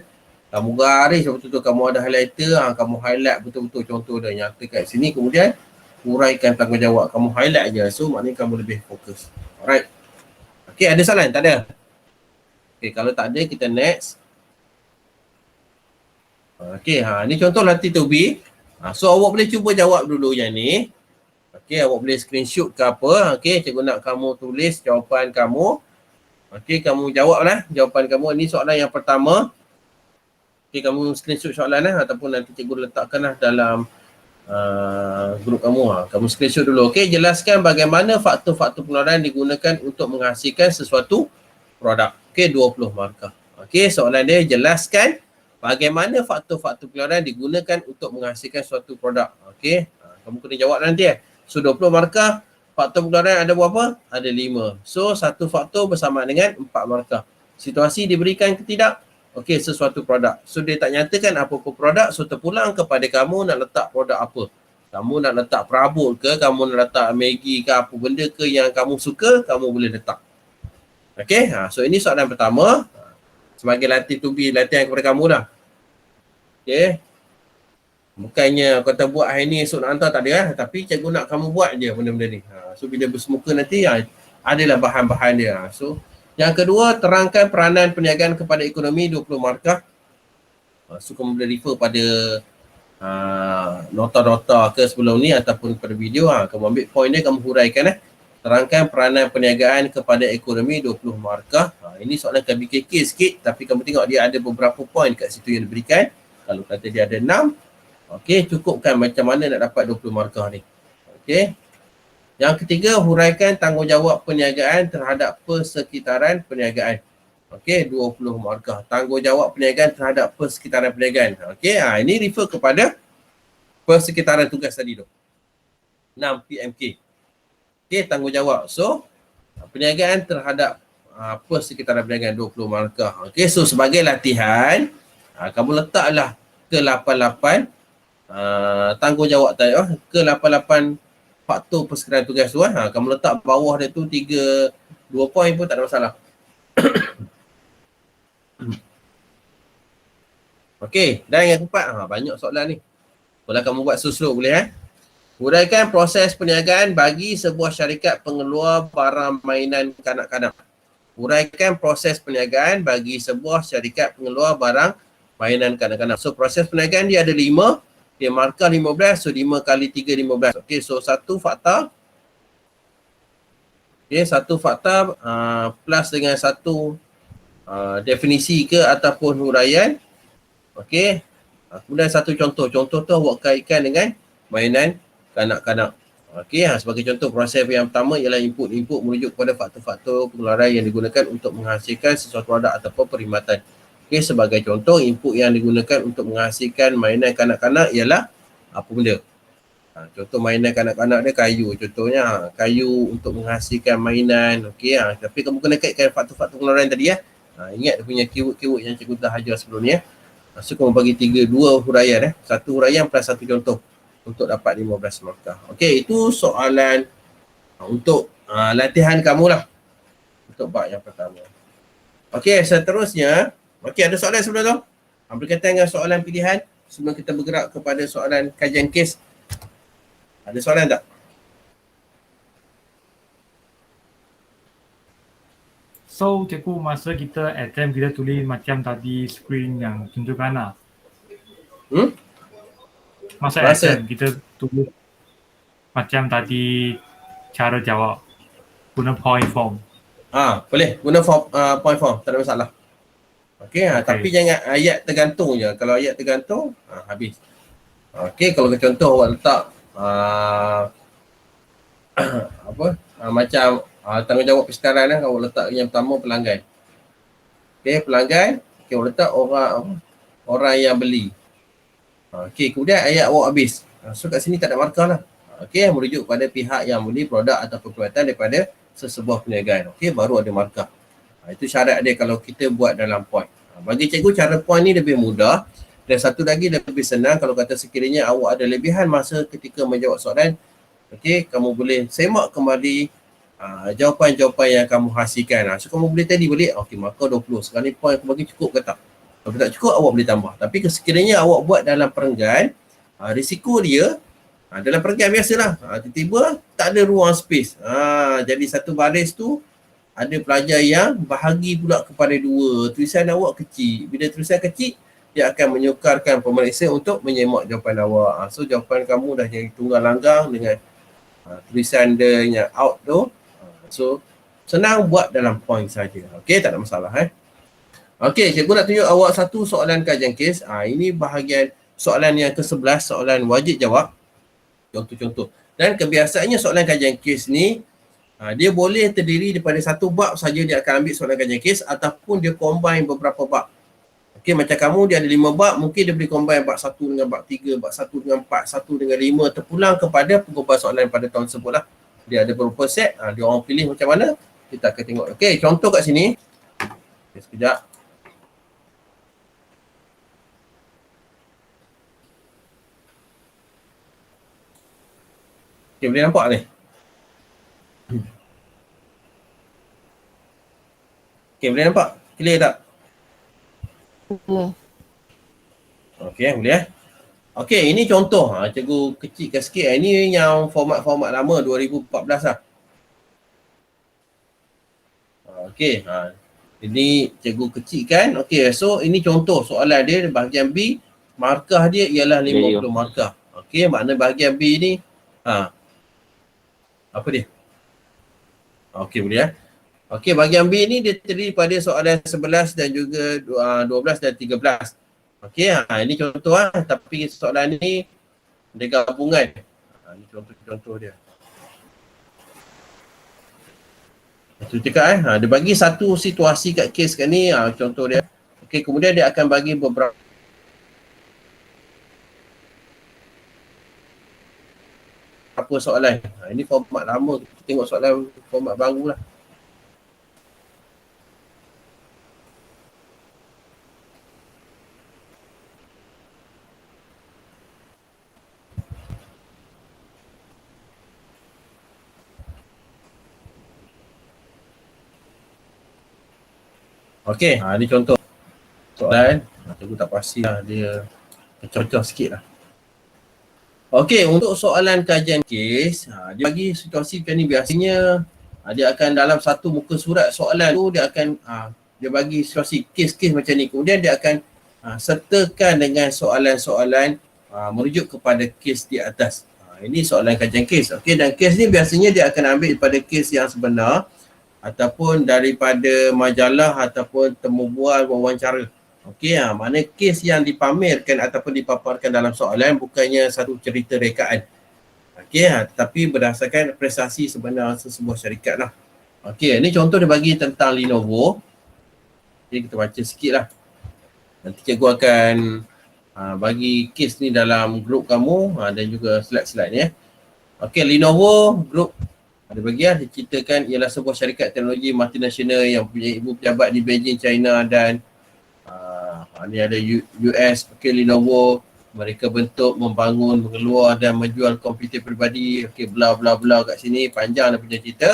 kamu garis betul-betul, kamu ada highlighter, kamu highlight betul-betul contoh dia nyata kat sini, kemudian uraikan tanggungjawab, kamu highlight je. So maknanya kamu lebih fokus. Alright. Okay, ada soalan? Tak ada? Okay, kalau tak ada, kita next. Okay, ni contoh latih to be. So awak boleh cuba jawab dulu yang ni. Okay, awak boleh screenshot ke apa. Okay, cikgu nak kamu tulis jawapan kamu. Okay, kamu jawab lah jawapan kamu. Ini soalan yang pertama. Okay, kamu screenshot soalan lah ataupun nanti cikgu letakkan lah dalam grup kamu. Kamu screenshot dulu. Okay, jelaskan bagaimana faktor-faktor pengeluaran digunakan untuk menghasilkan sesuatu produk. Okay, 20 markah. Okay, soalan dia jelaskan bagaimana faktor-faktor pengeluaran digunakan untuk menghasilkan suatu produk. Okay, kamu kena jawab nanti. So 20 markah, faktor pengeluaran ada berapa? Ada 5. So satu faktor bersama dengan 4 markah. Situasi diberikan ke tidak? Okey, sesuatu produk. So dia tak nyatakan apa-apa produk, so terpulang kepada kamu nak letak produk apa. Kamu nak letak perabot ke, kamu nak letak Maggi ke, apa benda ke yang kamu suka, kamu boleh letak. Okey, so ini soalan pertama. Sebagai latih to be, latihan kepada kamu lah. Okey. Bukannya kata buat hari ni esok nak hantar, tak ada lah. Tapi cikgu nak kamu buat je benda-benda ni. So bila bersemuka nanti adalah bahan-bahan dia. So yang kedua, terangkan peranan perniagaan kepada ekonomi 20 markah. So kamu boleh refer pada nota-nota ke sebelum ni ataupun pada video. Kamu ambil point dia, kamu huraikan. Terangkan peranan perniagaan kepada ekonomi 20 markah. Ini soalan KBKK sikit, tapi kamu tengok dia ada beberapa point kat situ yang diberikan. Kalau kata dia ada 6, okey, cukupkan macam mana nak dapat 20 markah ni. Okey. Yang ketiga, huraikan tanggungjawab perniagaan terhadap persekitaran perniagaan. Okey, 20 markah. Tanggungjawab perniagaan terhadap persekitaran perniagaan. Okey, ini refer kepada persekitaran tugas tadi tu. 6 PMK. Okey, tanggungjawab. So, perniagaan terhadap persekitaran perniagaan 20 markah. Okey, so sebagai latihan, kamu letaklah ke 88 tanggungjawab tadi ke 88 faktor persekitaran tugas tu. Kamu letak bawah dia tu 2 poin pun tak ada masalah. Okey, dan yang keempat, banyak soalan ni. Kalau kamu buat slow-slow boleh. Huraikan proses perniagaan bagi sebuah syarikat pengeluar barang mainan kanak-kanak. Huraikan proses perniagaan bagi sebuah syarikat pengeluar barang mainan kanak-kanak. So proses perniagaan dia ada 5. Okay, markah 15, so 5 kali 3, 15. Okay, so satu fakta. Okay, satu fakta plus dengan satu definisi ke ataupun huraian. Okay, kemudian satu contoh. Contoh tu awak kaitkan dengan mainan kanak-kanak. Okay, sebagai contoh proses yang pertama ialah input merujuk kepada faktor-faktor pengeluaran yang digunakan untuk menghasilkan sesuatu produk ataupun perkhidmatan. Okay, sebagai contoh, input yang digunakan untuk menghasilkan mainan kanak-kanak ialah apa benda? Contoh mainan kanak-kanak dia kayu. Contohnya, kayu untuk menghasilkan mainan. Okay, tapi kamu kena kaitkan faktor-faktor pengeluaran tadi. Ingat dia punya keyword-keyword yang cikgu dah ajar sebelum ni. So, kamu bagi 2 huraian. Satu huraian plus satu contoh untuk dapat 15 markah. Okay, itu soalan untuk latihan kamu lah. Untuk bab yang pertama. Okay, seterusnya. Okey, ada soalan sebelum tu? Berkaitan dengan soalan pilihan sebelum kita bergerak kepada soalan kajian kes. Ada soalan tak? So, cikgu masa kita attempt kita tulis macam tadi screen yang tunjukkan lah. Masa attempt kita tulis macam tadi cara jawab. Guna point form. Boleh. Guna point form. Tak ada masalah. Okey, tapi jangan ayat tergantung je. Kalau ayat tergantung, habis. Okey, kalau contoh awak letak macam tanggungjawab persekitaran awak letak yang pertama pelanggan. Okey, pelanggan, awak letak orang yang beli. Okey, kemudian ayat awak habis. So kat sini tak ada markah lah. Okey, merujuk pada pihak yang beli produk atau perkhidmatan daripada sesebuah perniagaan. Okey, baru ada markah. Itu syarat dia kalau kita buat dalam point. Bagi cikgu cara point ni lebih mudah dan satu lagi lebih senang kalau kata sekiranya awak ada lebihan masa ketika menjawab soalan. Okey, kamu boleh semak kembali jawapan-jawapan yang kamu hasilkan. So kamu boleh tally balik, okey markah 20. Sekarang ni point aku bagi cukup ke tak? Kalau tak cukup, awak boleh tambah. Tapi sekiranya awak buat dalam perenggan, risiko dia dalam perenggan biasalah, tiba-tiba tak ada ruang space. Jadi satu baris tu ada pelajar yang bahagi pula kepada dua. Tulisan awak kecil. Bila tulisan kecil, dia akan menyukarkan pemeriksa untuk menyemak jawapan awak. So jawapan kamu dah jadi tunggal langgang dengan tulisan dia yang out tu. So senang buat dalam point saja. Okey, tak ada masalah Okey, cikgu nak tunjuk awak satu soalan kajian kes. Ini bahagian soalan yang ke-11, soalan wajib jawab. Contoh-contoh. Dan kebiasaannya soalan kajian kes ni, dia boleh terdiri daripada satu bab saja dia akan ambil soalan kajian kes ataupun dia combine beberapa bab. Okey, macam kamu dia ada 5 bab, mungkin dia boleh combine bab 1 dengan bab 3, bab 1 dengan 4, 1 dengan 5, terpulang kepada pengubah soalan pada tahun tersebut lah. Dia ada beberapa set, dia orang pilih macam mana, kita akan tengok. Okey, contoh kat sini. Okay, sekejap. Okay, boleh nampak ni? Okay, boleh nampak? Clear tak? Boleh. Okay, boleh Okay, ini contoh. Cikgu kecilkan sikit. Ini yang format-format lama 2014 lah. Okay, ini cikgu kecilkan. Okay, so ini contoh soalan dia bahagian B. Markah dia ialah 50 markah. Okay, makna bahagian B ni apa dia? Okay, boleh Okey, bahagian B ni dia terdiri pada soalan 11 dan juga 12 dan 13. Okey, ini contoh tapi soalan ni dia gabungan. Ini contoh-contoh dia. Itu cakap dia bagi satu situasi kat kes kat ni, contoh dia. Okey, kemudian dia akan bagi beberapa soalan. Ini format lama, kita tengok soalan format baru lah. Okey, ni contoh soalan. Cikgu tak pasti lah, dia cocok sikit lah. Okey, untuk soalan kajian kes, dia bagi situasi macam ni biasanya dia akan dalam satu muka surat soalan tu dia akan dia bagi situasi kes-kes macam ni. Kemudian dia akan sertakan dengan soalan-soalan merujuk kepada kes di atas. Ini soalan kajian kes. Okey, dan kes ni biasanya dia akan ambil daripada kes yang sebenar ataupun daripada majalah ataupun temu bual wawancara. Okey, mana kes yang dipamerkan ataupun dipaparkan dalam soalan bukannya satu cerita rekaan. Okey, tetapi berdasarkan prestasi sebenar sebuah syarikat lah. Okey, ini contoh dia bagi tentang Lenovo. Okey, kita baca sikit lah. Nanti cikgu akan bagi kes ni dalam grup kamu dan juga slide-slide ni Okey, Lenovo Group ada bagian diceritakan ialah sebuah syarikat teknologi multinasional yang punya ibu pejabat di Beijing, China dan ni ada US. Okey, Lenovo mereka bentuk, membangun, mengeluar dan menjual komputer peribadi. Okey, bla bla bla kat sini panjang dia punya cerita.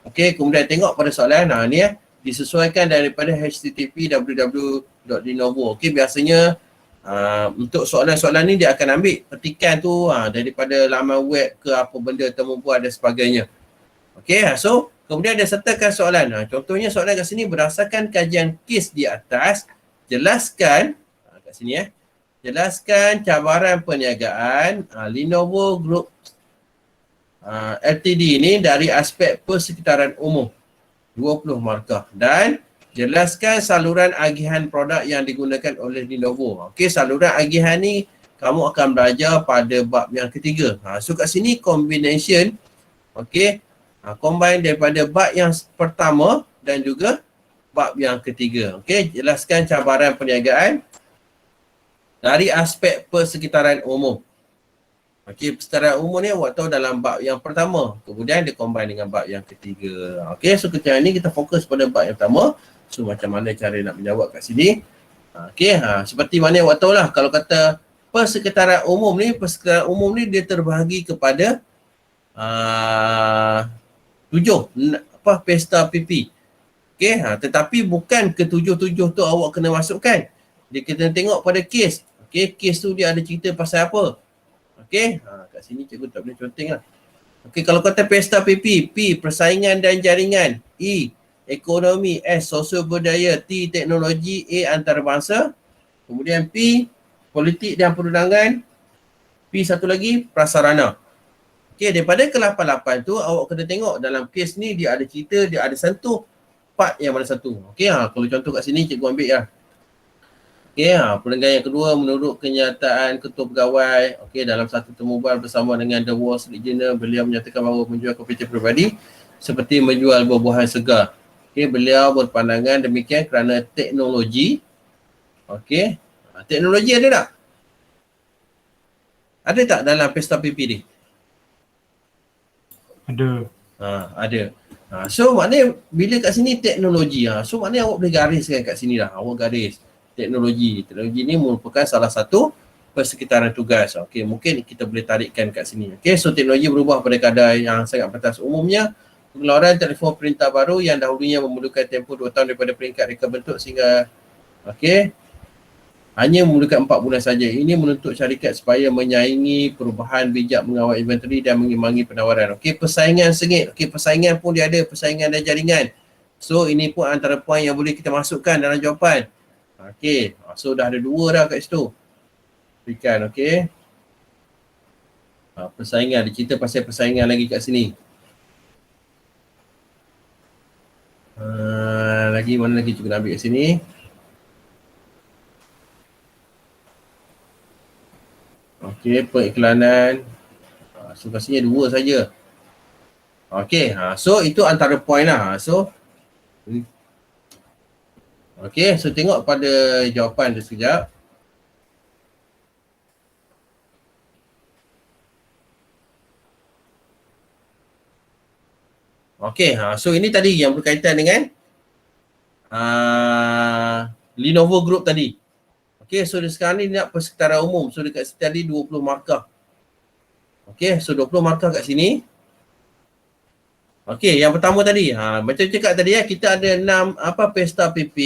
Okey, kemudian tengok pada soalan ni disesuaikan daripada http www.lenovo. Okey, biasanya untuk soalan-soalan ni dia akan ambil petikan tu daripada laman web ke apa benda temu bual dan sebagainya. Okey, so kemudian dia sertakan soalan. Contohnya soalan kat sini berdasarkan kajian kes di atas, jelaskan kat sini jelaskan cabaran perniagaan Lenovo Group Ltd ni dari aspek persekitaran umum 20 markah dan jelaskan saluran agihan produk yang digunakan oleh Lenovo. Okey, saluran agihan ni kamu akan belajar pada bab yang ketiga. So kat sini combination okey, combine daripada bab yang pertama dan juga bab yang ketiga. Okey, jelaskan cabaran perniagaan dari aspek persekitaran umum. Okey, persekitaran umum ni awak tahu dalam bab yang pertama. Kemudian dia combine dengan bab yang ketiga. Okey, so ketika ni kita fokus pada bab yang pertama. So macam mana cara nak menjawab kat sini. Okey, seperti mana awak tahu lah kalau kata persekitaran umum ni dia terbahagi kepada pesta PP. Okey, tetapi bukan ketujuh-tujuh tu awak kena masukkan. Dia kena tengok pada kes. Okey, kes tu dia ada cerita pasal apa. Okey, kat sini cikgu tak boleh conteng lah. Okey, kalau kata pesta PP, P, persaingan dan jaringan, E, ekonomi, S, sosial budaya, T, teknologi, A, antarabangsa, kemudian P, politik dan perundangan, P satu lagi, prasarana. Okey, daripada ke-8 tu awak kena tengok dalam kes ni dia ada cerita, dia ada sentuh part yang mana satu. Okey, kalau contoh kat sini cikgu ambil lah. Okey, perenggan yang kedua, menurut kenyataan ketua pegawai, okey, dalam satu temubual bersama dengan The Wall Street Journal, beliau menyatakan bahawa menjual komputer peribadi seperti menjual buah-buahan segar. Okey, beliau berpandangan demikian kerana teknologi. Okey, teknologi ada tak? Ada tak dalam pesta PP ni? Ada. Ada. So maknanya bila kat sini teknologi, so maknanya awak boleh gariskan kat sini lah. Awak garis teknologi. Teknologi ni merupakan salah satu persekitaran tugas. Okey, mungkin kita boleh tarikkan kat sini. Okey, so teknologi berubah pada kadar yang sangat batas. Umumnya pengeluaran telefon perintah baru yang dahulunya memerlukan tempoh 2 tahun daripada peringkat reka bentuk sehingga hanya memerlukan 4 bulan saja. Ini menuntut syarikat supaya menyaingi perubahan bijak mengawal inventory dan mengimbangi penawaran. Okey, persaingan sengit. Okey, persaingan pun dia ada, persaingan dan jaringan. So ini pun antara poin yang boleh kita masukkan dalam jawapan. Okey, so dah ada 2 dah kat situ. Berikan, okey. Persaingan, dia cerita pasal persaingan lagi kat sini. Lagi mana lagi cikgu nak ambil kat sini? Okey, periklanan. So pastinya 2 saja. Okey, so itu antara poin lah. So okey, so tengok pada jawapan dia sekejap. Okey, so ini tadi yang berkaitan dengan Lenovo Group tadi. Okey, so sekarang ni nak persekitaran umum. So dekat situ tadi 20 markah. Okey, so 20 markah kat sini. Okey, yang pertama tadi, macam cakap tadi kita ada 6 pesta PP.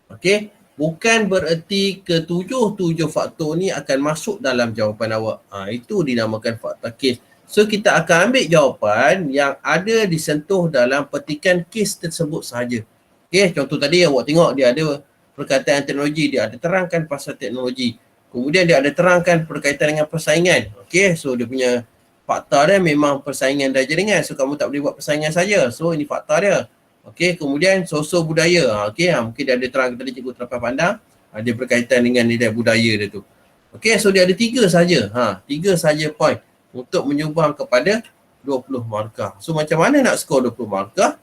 Okey, bukan bererti ke-7 faktor ni akan masuk dalam jawapan awak. Itu dinamakan fakta kes. So kita akan ambil jawapan yang ada disentuh dalam petikan kes tersebut sahaja. Okey, contoh tadi awak tengok dia ada perkataan teknologi, dia ada terangkan pasal teknologi. Kemudian dia ada terangkan berkaitan dengan persaingan. Okey, so dia punya fakta dia memang persaingan dan jaringan. So kamu tak boleh buat persaingan saja. So ini fakta dia. Okey, kemudian sosial budaya. Okey, mungkin dia ada terang tadi cikgu terlepas pandang. Dia berkaitan dengan nilai budaya dia tu. Okey, so dia ada 3 saja. 3 saja poin untuk menyumbang kepada 20 markah. So macam mana nak skor 20 markah?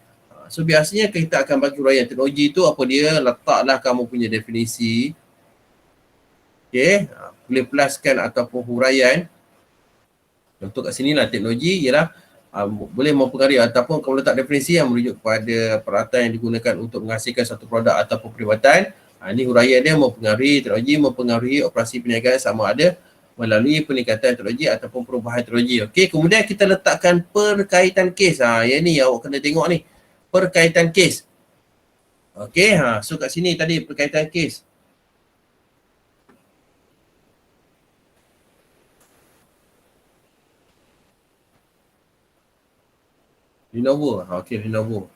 So biasanya kita akan bagi huraian teknologi tu apa dia, letaklah kamu punya definisi. Okey, boleh pluskan ataupun huraian. Contoh kat sini lah teknologi ialah boleh mempengaruhi ataupun kalau letak definisi yang merujuk kepada peralatan yang digunakan untuk menghasilkan satu produk ataupun perkhidmatan. Ini huraian dia mempengaruhi teknologi, mempengaruhi operasi perniagaan sama ada melalui peningkatan teknologi ataupun perubahan teknologi. Okey, kemudian kita letakkan perkaitan kes. Yang ni awak kena tengok ni. Perkaitan kes. Okey, so kat sini tadi perkaitan kes. Lenovo. Okey, Lenovo.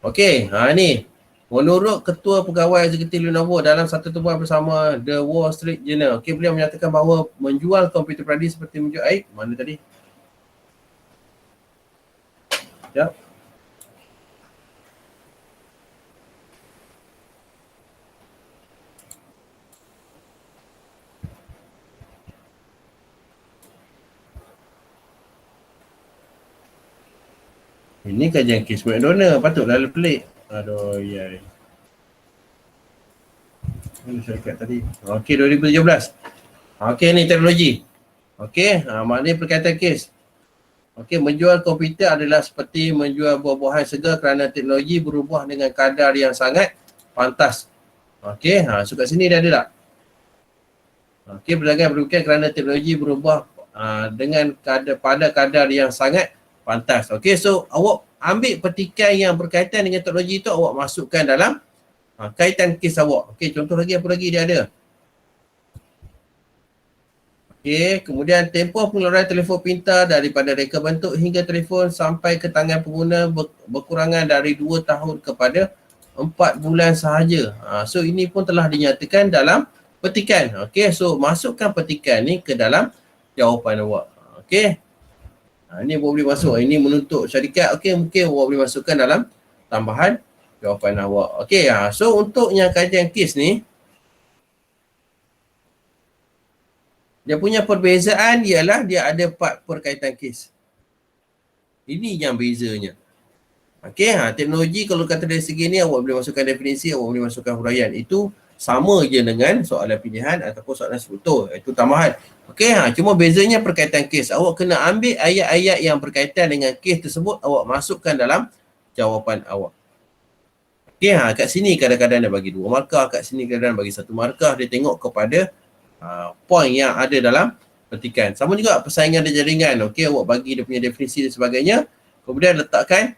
Okey, ni. Menurut Ketua Pegawai Eksekutif Lenovo dalam satu temuan bersama The Wall Street Journal. Okey, beliau menyatakan bahawa menjual komputer peribadi seperti menjual air. Mana tadi? Sekejap. Ini kajian kes McDonald, patutlah pelik. Aduh, ya. Mana syarikat tadi? Okey, 2017. Okey, ni teknologi. Okey, maknanya berkaitan kes. Okey, menjual komputer adalah seperti menjual buah-buahan segar kerana teknologi berubah dengan kadar yang sangat pantas. Okey, so kat sini dia ada tak? Okey, berlangganan berbukan kerana teknologi berubah dengan pada kadar yang sangat pantas. Okey, so awak ambil petikan yang berkaitan dengan teknologi itu, awak masukkan dalam kaitan kes awak. Okey, contoh lagi apa lagi dia ada? Okey, kemudian tempoh pengeluaran telefon pintar daripada reka bentuk hingga telefon sampai ke tangan pengguna berkurangan dari 2 tahun kepada 4 bulan sahaja. So ini pun telah dinyatakan dalam petikan. Okey, so masukkan petikan ni ke dalam jawapan awak. Okey. Ini awak boleh masuk. Ini menuntut syarikat. Okey, mungkin awak boleh masukkan dalam tambahan jawapan awak. Okey, so untuk yang kajian kes ni, dia punya perbezaan ialah dia ada 4 perkaitan kes. Ini yang bezanya. Okey, teknologi kalau kata dari segi ni awak boleh masukkan definisi, awak boleh masukkan huraian. Itu sama je dengan soalan pilihan ataupun soalan struktur. Itu tambahan. Okey, cuma bezanya perkaitan kes. Awak kena ambil ayat-ayat yang berkaitan dengan kes tersebut, awak masukkan dalam jawapan awak. Okey, kat sini kadang-kadang dia bagi 2 markah, kat sini kadang-kadang bagi 1 markah. Dia tengok kepada poin yang ada dalam petikan. Sama juga persaingan dan jaringan. Okey, awak bagi dia punya definisi dan sebagainya. Kemudian letakkan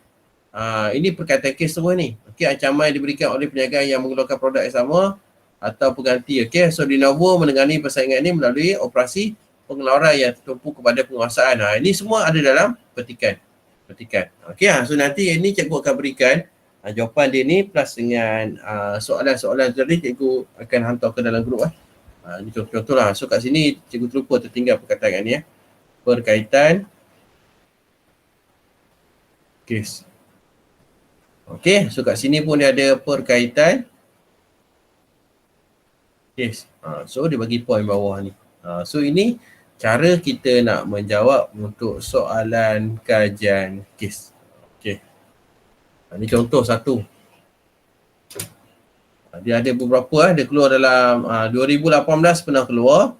ini perkaitan kes semua ni. Okey, ancaman yang diberikan oleh peniaga yang mengeluarkan produk yang sama atau pengganti. Okey, so Lenovo menangani persaingan ini melalui operasi pengeluaran yang tertumpu kepada penguasaan. Ini semua ada dalam petikan. Okey, so nanti ini cikgu akan berikan jawapan dia ni plus dengan soalan-soalan tadi cikgu akan hantar ke dalam grup. Ini contoh-contoh lah. So kat sini cikgu terlupa tertinggal perkataan ni perkaitan kes. Okey, so kat sini pun dia ada perkaitan kes. So dia bagi poin bawah ni. So ini cara kita nak menjawab untuk soalan kajian kes. Okey. Ini contoh satu. Dia ada beberapa, dia keluar dalam 2018 pernah keluar.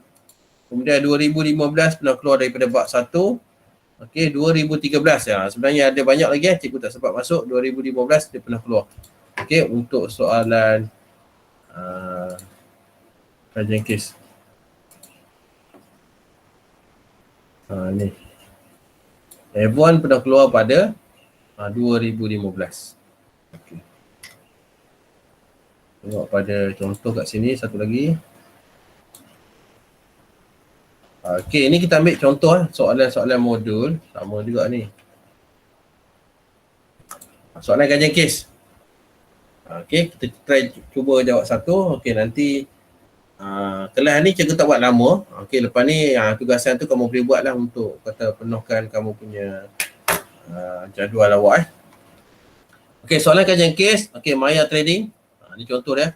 Kemudian 2015 pernah keluar daripada bab 1. Okey, 2013 sebenarnya ada banyak lagi cikgu tak sempat masuk. 2015 dia pernah keluar. Okey, untuk soalan kajian kes. Ni. F1 pernah keluar pada 2015. Okey. Tengok pada contoh kat sini satu lagi. Okey, ini kita ambil contoh soalan-soalan modul sama juga ni. Soalan kajian kes. Okey, kita try cuba jawab satu. Okey, nanti kelas ni cikgu tak buat lama. Okey, lepas ni tugasan tu kamu boleh buat lah untuk kata penuhkan kamu punya jadual awak. Okey, soalan kajian kes. Okey, Maya Trading. Ni contoh dia.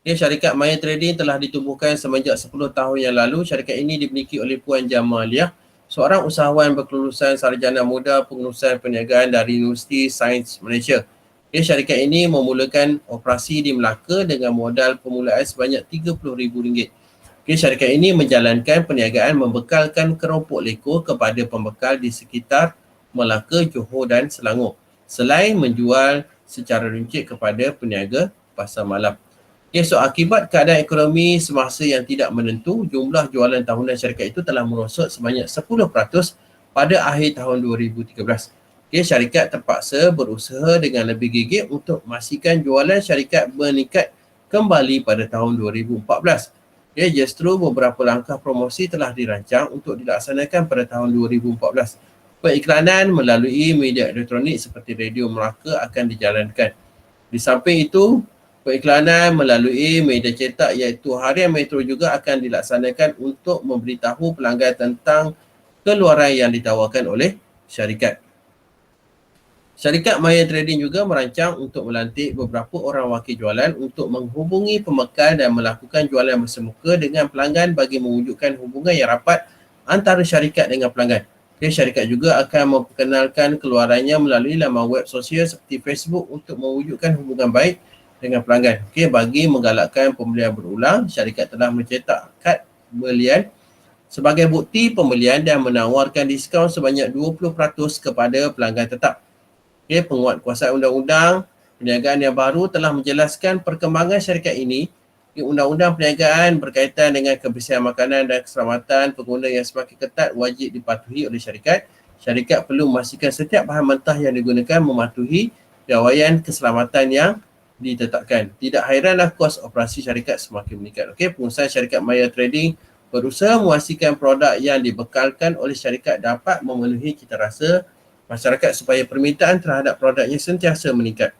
Okay, syarikat Maya Trading telah ditubuhkan semenjak 10 tahun yang lalu. Syarikat ini dimiliki oleh Puan Jamaliah, seorang usahawan berkelulusan sarjana muda pengurusan perniagaan dari Universiti Sains Malaysia. Okay, syarikat ini memulakan operasi di Melaka dengan modal permulaan sebanyak RM30,000. Okay, syarikat ini menjalankan perniagaan membekalkan keropok leko kepada pembekal di sekitar Melaka, Johor dan Selangor, selain menjual secara runcit kepada peniaga pasar malam. Okay, so akibat keadaan ekonomi semasa yang tidak menentu, jumlah jualan tahunan syarikat itu telah merosot sebanyak 10% pada akhir tahun 2013. Okay, syarikat terpaksa berusaha dengan lebih gigih untuk memastikan jualan syarikat meningkat kembali pada tahun 2014. Okay, justru beberapa langkah promosi telah dirancang untuk dilaksanakan pada tahun 2014. Periklanan melalui media elektronik seperti Radio Melaka akan dijalankan. Di samping itu, periklanan melalui media cetak iaitu Harian Metro juga akan dilaksanakan untuk memberitahu pelanggan tentang keluaran yang ditawarkan oleh syarikat. Syarikat Maya Trading juga merancang untuk melantik beberapa orang wakil jualan untuk menghubungi pembekal dan melakukan jualan bersemuka dengan pelanggan bagi mewujudkan hubungan yang rapat antara syarikat dengan pelanggan. Syarikat juga akan memperkenalkan keluarannya melalui laman web sosial seperti Facebook untuk mewujudkan hubungan baik dengan pelanggan. Okey, bagi menggalakkan pembelian berulang, syarikat telah mencetak kad belian sebagai bukti pembelian dan menawarkan diskaun sebanyak 20% kepada pelanggan tetap. Okey, penguatkuasaan undang-undang perniagaan yang baru telah menjelaskan perkembangan syarikat ini Undang-undang perniagaan berkaitan dengan kebersihan makanan dan keselamatan pengguna yang semakin ketat wajib dipatuhi oleh syarikat. Syarikat perlu memastikan setiap bahan mentah yang digunakan mematuhi piawaian keselamatan yang ditetapkan. Tidak hairanlah kos operasi syarikat semakin meningkat. Okey, pengusaha syarikat Maya Trading berusaha memastikan produk yang dibekalkan oleh syarikat dapat memenuhi citarasa masyarakat supaya permintaan terhadap produknya sentiasa meningkat.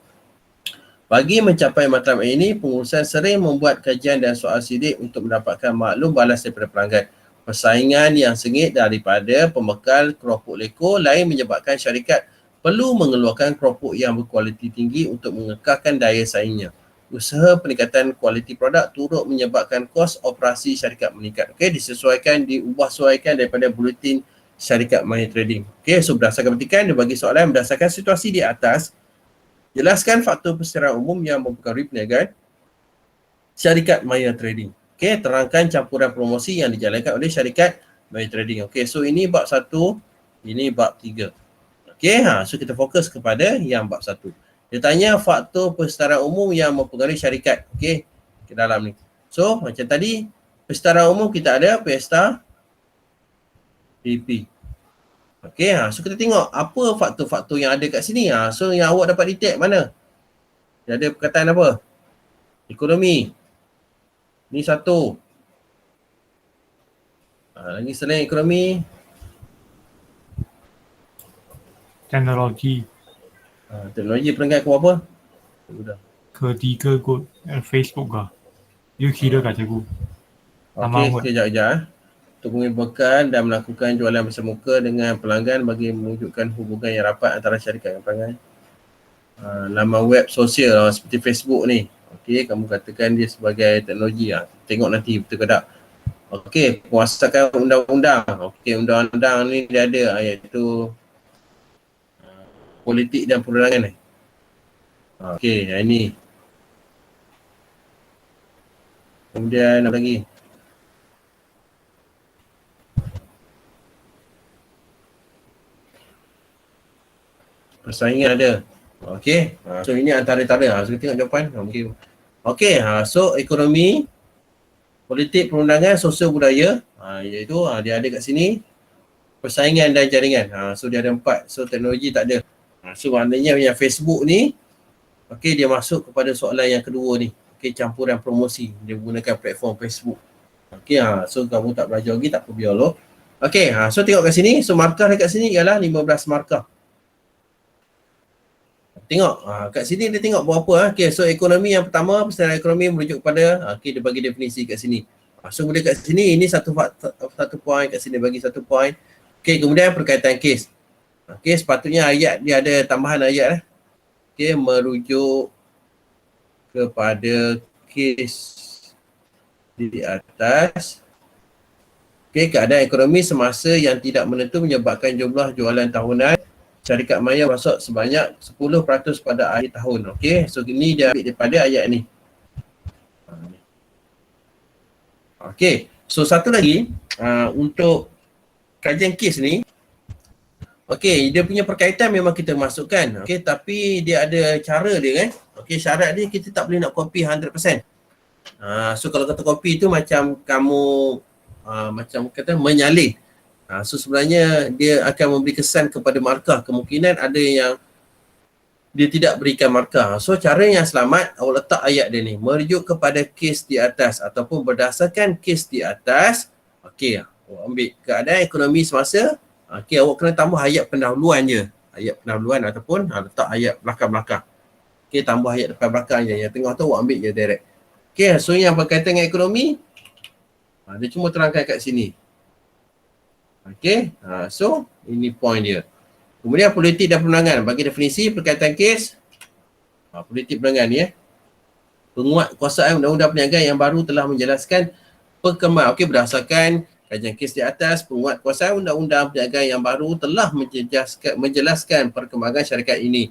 Bagi mencapai matlamat ini, pengurusan sering membuat kajian dan soal sidik untuk mendapatkan maklum balas daripada pelanggan. Persaingan yang sengit daripada pembekal keropok leko lain menyebabkan syarikat perlu mengeluarkan keropok yang berkualiti tinggi untuk mengekalkan daya saingnya. Usaha peningkatan kualiti produk turut menyebabkan kos operasi syarikat meningkat. Okey, diubah-suaikan daripada buletin syarikat Maya Trading. Okey, so berdasarkan petikan, dia bagi soalan berdasarkan situasi di atas. Jelaskan faktor persetaraan umum yang mempengaruhi perniagaan syarikat Maya Trading. Okey, terangkan campuran promosi yang dijalankan oleh syarikat Maya Trading. Okey, so ini bab 1, ini bab 3. Okey, so kita fokus kepada yang bab 1. Dia tanya faktor persetaraan umum yang mempengaruhi syarikat. Okey, ke dalam ni. So, macam tadi, persetaraan umum kita ada pesta PP. Okey, so kita tengok apa faktor-faktor yang ada kat sini. So yang awak dapat detect mana? Dia ada perkataan apa? Ekonomi. Ni satu. Lagi selain ekonomi. Teknologi. Teknologi perenggan ke apa? Sudah. Ketiga kot Facebook kah? You kira kat cikgu. Okey, sekejap. Untuk mengibarkan dan melakukan jualan bersama muka dengan pelanggan bagi mewujudkan hubungan yang rapat antara syarikat dan pelanggan. Laman web sosial seperti Facebook ni. Okey, kamu katakan dia sebagai teknologi. Tengok nanti betul ke tak. Okey, penguasaan undang-undang. Okey, undang-undang ni dia ada iaitu politik dan perundangan ni. Okey, yang ini. Kemudian apa lagi? Persaingan ada. Okey. So ini antara-antara. So kita tengok jawapan. Okey. So ekonomi, politik, perundangan, sosial budaya. Iaitu dia ada kat sini. Persaingan dan jaringan. So dia ada 4. So teknologi tak ada. So maknanya yang Facebook ni, okey, dia masuk kepada soalan yang kedua ni. Okey, campuran promosi. Dia menggunakan platform Facebook. Okey. So kamu tak belajar lagi, tak apa biar lo. Okey. So tengok kat sini. So markah dekat sini ialah 15 markah. Tengok, kat sini dia tengok berapa. Okay, so ekonomi yang pertama, persetaraan ekonomi merujuk kepada, okay, dia bagi definisi kat sini. So kemudian kat sini, ini satu point, kat sini bagi satu point. Okay, kemudian perkaitan kes. Okay, sepatutnya ayat, dia ada tambahan ayat. Okay, merujuk kepada kes di atas. Okay, keadaan ekonomi semasa yang tidak menentu menyebabkan jumlah jualan tahunan syarikat Maya masuk sebanyak 10% pada akhir tahun. Okey, so ini dia ambil daripada ayat ni. Okey, so satu lagi untuk kajian kes ni. Okey, dia punya perkaitan memang kita masukkan. Okey, tapi dia ada cara dia kan. Okey, syarat dia kita tak boleh nak copy 100%. So kalau kata copy tu macam kamu macam kata menyalin. So sebenarnya dia akan memberi kesan kepada markah. Kemungkinan ada yang dia tidak berikan markah. So cara yang selamat, awak letak ayat dia ni. Merujuk kepada kes di atas ataupun berdasarkan kes di atas. Okey, awak ambil keadaan ekonomi semasa. Okey, awak kena tambah ayat pendahuluan je. Ayat pendahuluan ataupun letak ayat belakang-belakang. Okey, tambah ayat depan belakang je. Yang tengah tu awak ambil je direct. Okey, so yang berkaitan dengan ekonomi, dia cuma terangkan kat sini. Okey, so ini point dia. Kemudian politik dan perundangan. Bagi definisi berkaitan kes, politik perundangan ni penguatkuasaan undang-undang perniagaan yang baru telah menjelaskan perkembangan. Okey, berdasarkan kajian kes di atas, penguatkuasaan undang-undang perniagaan yang baru telah menjelaskan perkembangan syarikat ini.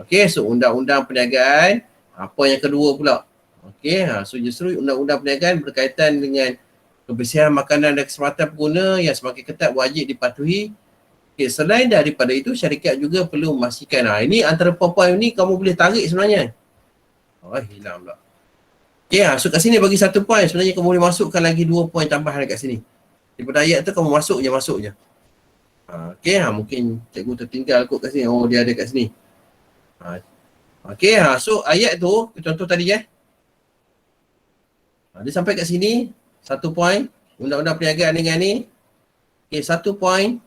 Okey, so undang-undang perniagaan, apa yang kedua pula? Okey, so justru undang-undang perniagaan berkaitan dengan kebersihan makanan dan keselamatan pengguna yang semakin ketat wajib dipatuhi. Okay, selain daripada itu, syarikat juga perlu memastikan. Ini antara poin-poin ni kamu boleh tarik sebenarnya. Hilang pula. Okay, so kat sini bagi 1 point. Sebenarnya kamu boleh masukkan lagi 2 point tambahan kat sini. Daripada ayat tu kamu masuk je. Okay, mungkin cikgu tertinggal kot kat sini. Oh, dia ada kat sini. Okay, so ayat tu, contoh tadi dia sampai kat sini, 1 point. Undang-undang perniagaan dengan ni. Okay, 1 point.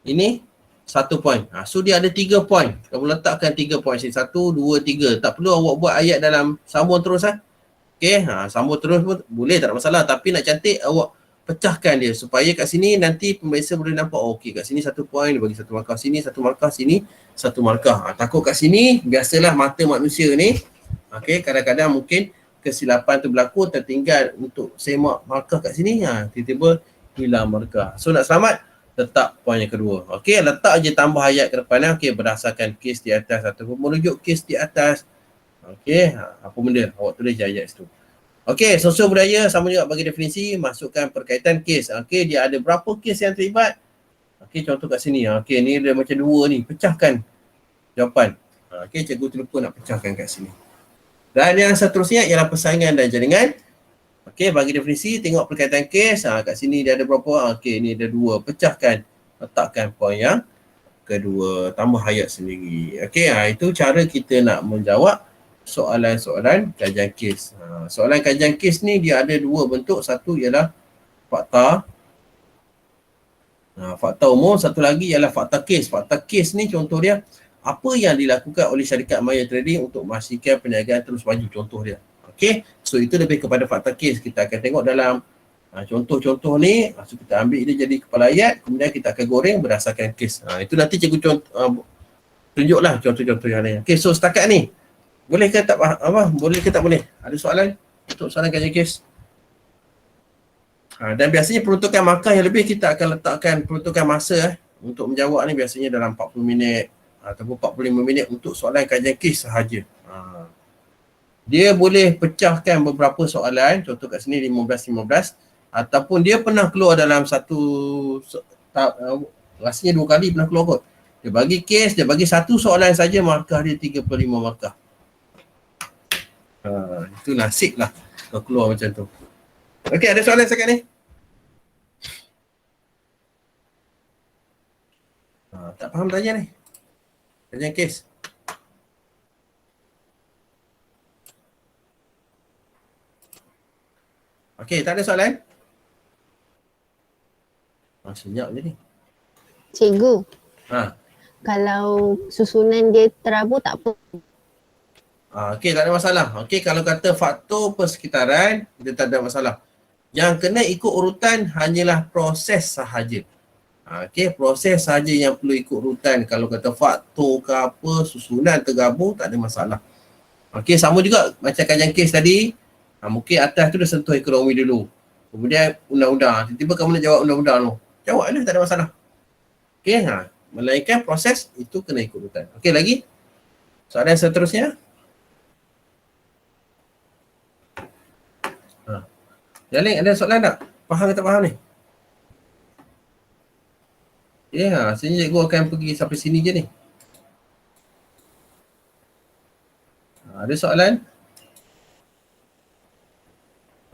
Ini 1 point. So dia ada 3 point. Kamu letakkan 3 point sini. 1, 2, 3. Tak perlu awak buat ayat dalam sambung terus Okay, sambung terus pun boleh, tak ada masalah. Tapi nak cantik, awak pecahkan dia supaya kat sini nanti pembaca boleh nampak, okey kat sini 1 point, dia bagi 1 markah sini, 1 markah sini, 1 markah. Takut kat sini, biasalah mata manusia ni, okey, kadang-kadang mungkin kesilapan tu berlaku, tertinggal untuk semak markah kat sini, tiba-tiba hilang markah. So nak selamat, letak poin yang kedua. Okey, letak je tambah ayat ke depan. Okey, berdasarkan kes di atas ataupun merujuk kes di atas. Okey, apa benda? Awak tulis je ayat situ. Okey, sosial budaya sama juga bagi definisi, masukkan perkaitan kes. Okey, dia ada berapa kes yang terlibat? Okey, contoh kat sini. Okey, ni dia macam 2 ni. Pecahkan jawapan. Okey, cikgu terlupa nak pecahkan kat sini. Dan yang seterusnya ialah persaingan dan jaringan. Okey, bagi definisi, tengok perkaitan kes. Kat sini dia ada berapa? Okey, ni ada 2. Pecahkan. Letakkan poin yang kedua. Tambah ayat sendiri. Okey, itu cara kita nak menjawab soalan-soalan kajian kes. Soalan kajian kes ni dia ada 2 bentuk. Satu ialah fakta. Fakta umum. Satu lagi ialah fakta kes. Fakta kes ni contoh dia, apa yang dilakukan oleh syarikat Maya Trading untuk memastikan perniagaan terus maju, contoh dia. Okey, so itu lebih kepada fakta kes. Kita akan tengok dalam contoh-contoh ni, so kita ambil dia jadi kepala ayat, kemudian kita akan goreng berdasarkan kes. Itu nanti cikgu tunjuklah contoh-contoh yang lain. Okey, so setakat ni boleh ke tak boleh ke tak boleh? Ada soalan untuk soalan kajian kes? Dan biasanya peruntukan markah yang lebih, kita akan letakkan peruntukan masa untuk menjawab ni biasanya dalam 40 minit ataupun 45 minit untuk soalan kajian kes sahaja. Dia boleh pecahkan beberapa soalan, contoh kat sini 15-15, ataupun dia pernah keluar dalam rasanya 2 kali pernah keluar kot. Dia bagi kes, dia bagi 1 soalan saja, markah dia 35 markah. Itu nasib lah kalau keluar macam tu. Okey, ada soalan sekarang ni? Tak faham tanya ni. Kajian kes. Okey, tak ada soalan? Senyap je ni. Cikgu, Kalau susunan dia terabur tak apa. Okey, tak ada masalah. Okey, kalau kata faktor persekitaran, dia tak ada masalah. Yang kena ikut urutan hanyalah proses sahaja. Okey, proses sahaja yang perlu ikut urutan. Kalau kata faktor ke apa, susunan tergabung, tak ada masalah. Okey, sama juga macam kajian kes tadi. Mungkin atas tu dah sentuh ekonomi dulu. Kemudian undang-undang. Tiba-tiba kamu nak jawab undang-undang tu. Jawab lah, tak ada masalah. Okey, melainkan proses itu kena ikut urutan. Okey, lagi? Soalan seterusnya? Jalin, ada soalan tak? Faham ke tak faham ni? Ya, sini cikgu akan pergi sampai sini je ni. Ada soalan?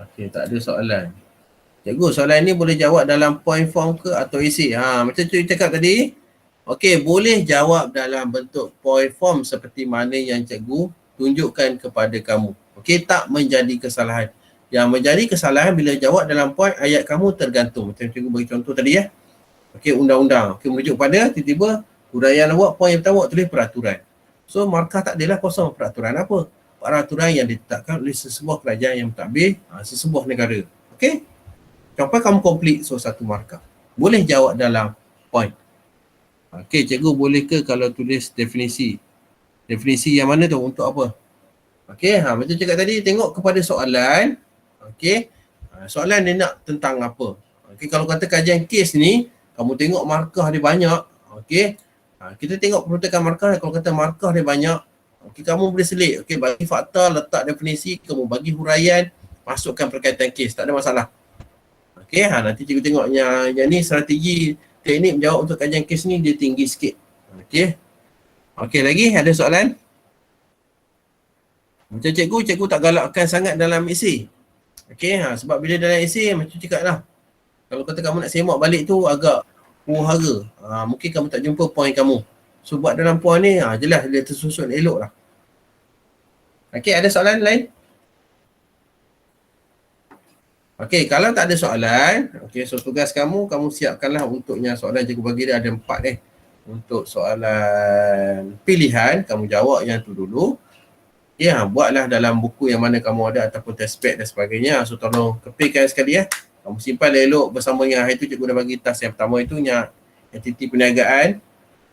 Okey, tak ada soalan. Cikgu, soalan ni boleh jawab dalam point form ke atau esei? Macam cikgu cakap tadi. Okey, boleh jawab dalam bentuk point form seperti mana yang cikgu tunjukkan kepada kamu. Okey, tak menjadi kesalahan. Yang menjadi kesalahan bila jawab dalam point ayat kamu tergantung. Macam cikgu bagi contoh tadi Okey, undang-undang. Okey, merujuk pada tiba-tiba huraian awak, point yang pertama awak tulis peraturan. So, markah tak adalah kosong. Peraturan apa? Peraturan yang ditetapkan oleh sesebuah kerajaan yang mentadbir sesebuah negara. Okey? Sampai kamu komplit, so 1 markah. Boleh jawab dalam point. Okey, cikgu boleh ke kalau tulis definisi? Definisi yang mana tu? Untuk apa? Okey, macam cakap tadi, tengok kepada soalan. Okey, soalan dia nak tentang apa? Okey, kalau kata kajian kes ni, kamu tengok markah dia banyak. Okey, kita tengok peruntukan markah. Kalau kata markah dia banyak, okey, kamu boleh selit. Okey, bagi fakta, letak definisi, kamu bagi huraian, masukkan perkaitan kes. Tak ada masalah. Okey, nanti cikgu tengok yang ni strategi teknik menjawab untuk kajian kes ni dia tinggi sikit. Okey. Okey, lagi ada soalan? Macam cikgu tak galakkan sangat dalam esei. Okey, sebab bila dalam esei macam cakap lah. Kalau kata kamu nak semak balik tu agak huru-hara. Mungkin kamu tak jumpa poin kamu. So buat dalam poin ni, jelas dia tersusun elok lah. Okey, ada soalan lain? Okey, kalau tak ada soalan, okey, so tugas kamu siapkanlah untuknya soalan cikgu bagi dia ada 4 Untuk soalan pilihan, kamu jawab yang tu dulu. Ya, buatlah dalam buku yang mana kamu ada ataupun test pad dan sebagainya. So tolong kepilkan sekali Kamu simpan elok bersama yang hari tu cikgu dah bagi task yang pertama itu yang aktiviti perniagaan.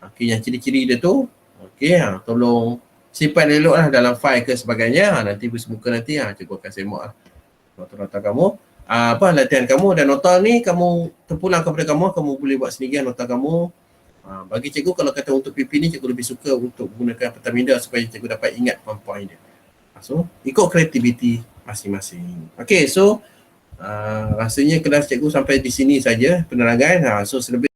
Okey, yang ciri-ciri dia tu. Okey, tolong simpan eloklah dalam file ke sebagainya. Nanti bersemuka nanti cikgu akan semak nota-nota kamu. Latihan kamu dan nota ni kamu terpulang kepada kamu boleh buat sendiri nota kamu. Bagi cikgu kalau kata untuk PP ni cikgu lebih suka untuk menggunakan peta minda supaya cikgu dapat ingat poin-poin dia. So ikut kreativiti masing-masing. Okay, so rasanya kelas cikgu sampai di sini saja penerangan. So selebih